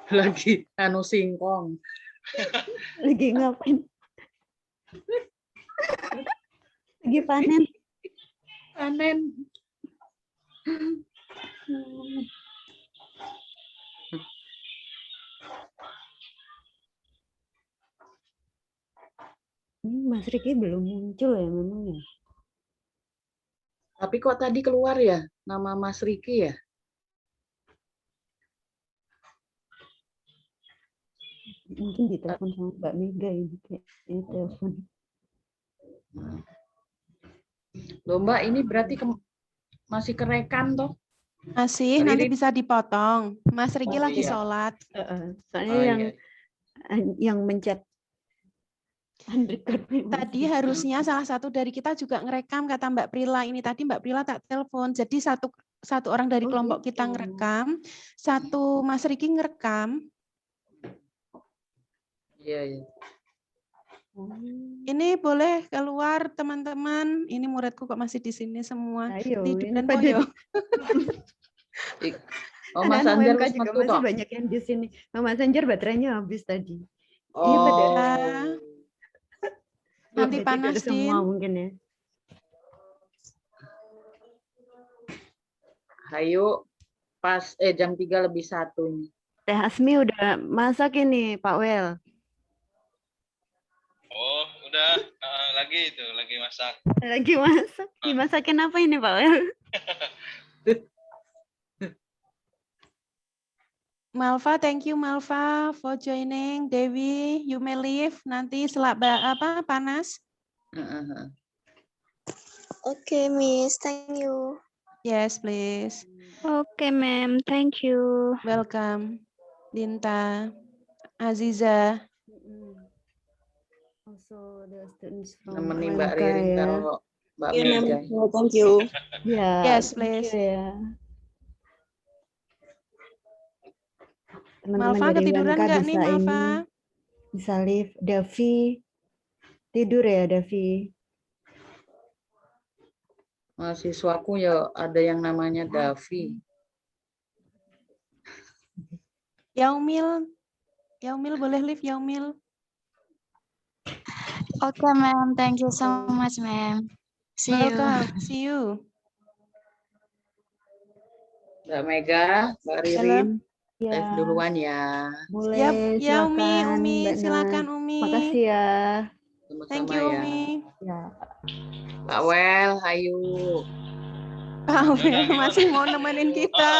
lagi singkong. Lagi ngapain? Lagi panen. Panen. Ini Mas Riki belum muncul ya memang ya. Tapi kok tadi keluar ya nama Mas Riki ya? Mungkin ditelepon sama Mbak Mega ini kayaknya telepon. Loh Mbak, ini berarti masih kerekam toh? Masih, nanti bisa dipotong. Mas Riki lagi iya. sholat. Soalnya yang mencet Tadi harusnya salah satu dari kita juga ngerekam, kata Mbak Prila. Ini tadi Mbak Prila tak telepon. Jadi satu orang dari kelompok kita ngerekam, satu Mas Riki ngerekam. Iya. Ini boleh keluar teman-teman. Ini muridku kok masih di sini semua. Ayo, Tidur ini dan pada poyo. Oh, Mas Anjar UMK juga masih banyak yang di sini. Mas Anjar baterainya habis tadi. Ini pada nanti panas semua mungkin ya. Ayo. pas jam 3:01 ini. Teh Asmi udah masak ini, Pak Wel. Oh, udah lagi masak. Lagi masak. Dimasakin apa ini, Pak Wel? Malva, thank you Malva for joining. Dewi, you may leave. Nanti panas. Okay, Miss. Thank you. Yes, please. Okay, ma'am. Thank you. Welcome. Dinta, Aziza. Also the students from Nemenin Mbak Lanka Ririn ya. kalau Mbak Yeah, ma'am. Mega. Thank you. Ya, Yes, thank please. you ya. Teman-teman Malva dari ketiduran Lanka nggak bisa nih Malva? bisa live. Davi tidur ya, Davi. Mahasiswaku ya ada yang namanya Davi. Yaumil boleh live Yaumil. Okay, ma'am. Thank you so much, ma'am. See you. Welcome. See you. Mbak Mega, Mbak Ririn, Ya. live duluan ya. Boleh, Ya, silakan, Umi, Mbak silakan Nas. Umi. Makasih ya. Thank Sama-sama you ya. Umi. Ya. Pak Wel, hayu. Kau Yaudah, gimana? masih mau nemenin kita.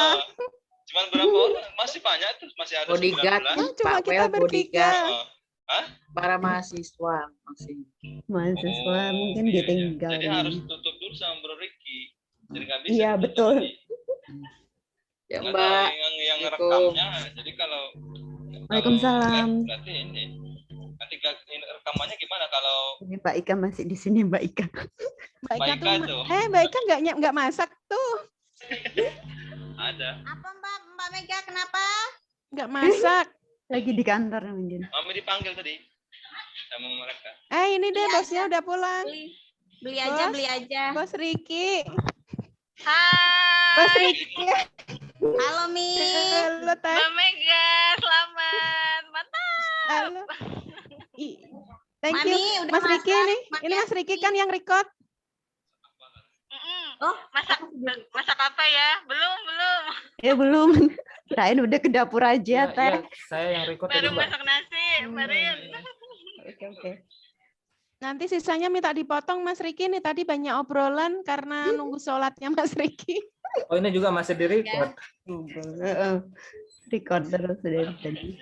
Cuman berapa orang? Masih banyak tuh, masih ada Bodyguard, 19. Cuma Pak kita Wel, bodyguard. bertiga. Hah? Para mahasiswa masih. Mahasiswa mungkin Iya, iya. ditinggal. Jadi ini. harus tutup dulu sama Bro Ricky. Jadi nggak bisa Iya, ditutup betul. nih. Ya Nggak Mbak. tahu yang rekamnya. Jadi kalau Waalaikumsalam. berarti ini. Nanti rekamannya gimana kalau Ini Pak Ika masih di sini, Mbak Ika. Mbak Ika Ika tuh, tuh? Mbak Ika nggak masak tuh. Ada. Apa Mbak Mega kenapa? Nggak masak. Lagi di kantor mungkin. Mami dipanggil tadi sama mereka. Ini deh bosnya udah pulang. Beli aja, beli aja. Bos Riki. Hai. Bos Riki. Halo Mi. Halo Teh. Mbak Mega, selamat. Mantap. Halo. Thank Mami, you. udah Mas Riki masak? nih. Ini Mas Riki kan yang record. Oh, masak apa ya? Belum. Ya belum. Kirain udah ke dapur aja, Teh. Saya yang record Baru tadi, Mbak. masak nasi, Marin. Oke. Nanti sisanya minta dipotong Mas Riki nih. Tadi banyak obrolan karena nunggu sholatnya Mas Riki. Oh, ini juga masih di record. Record terus dari tadi.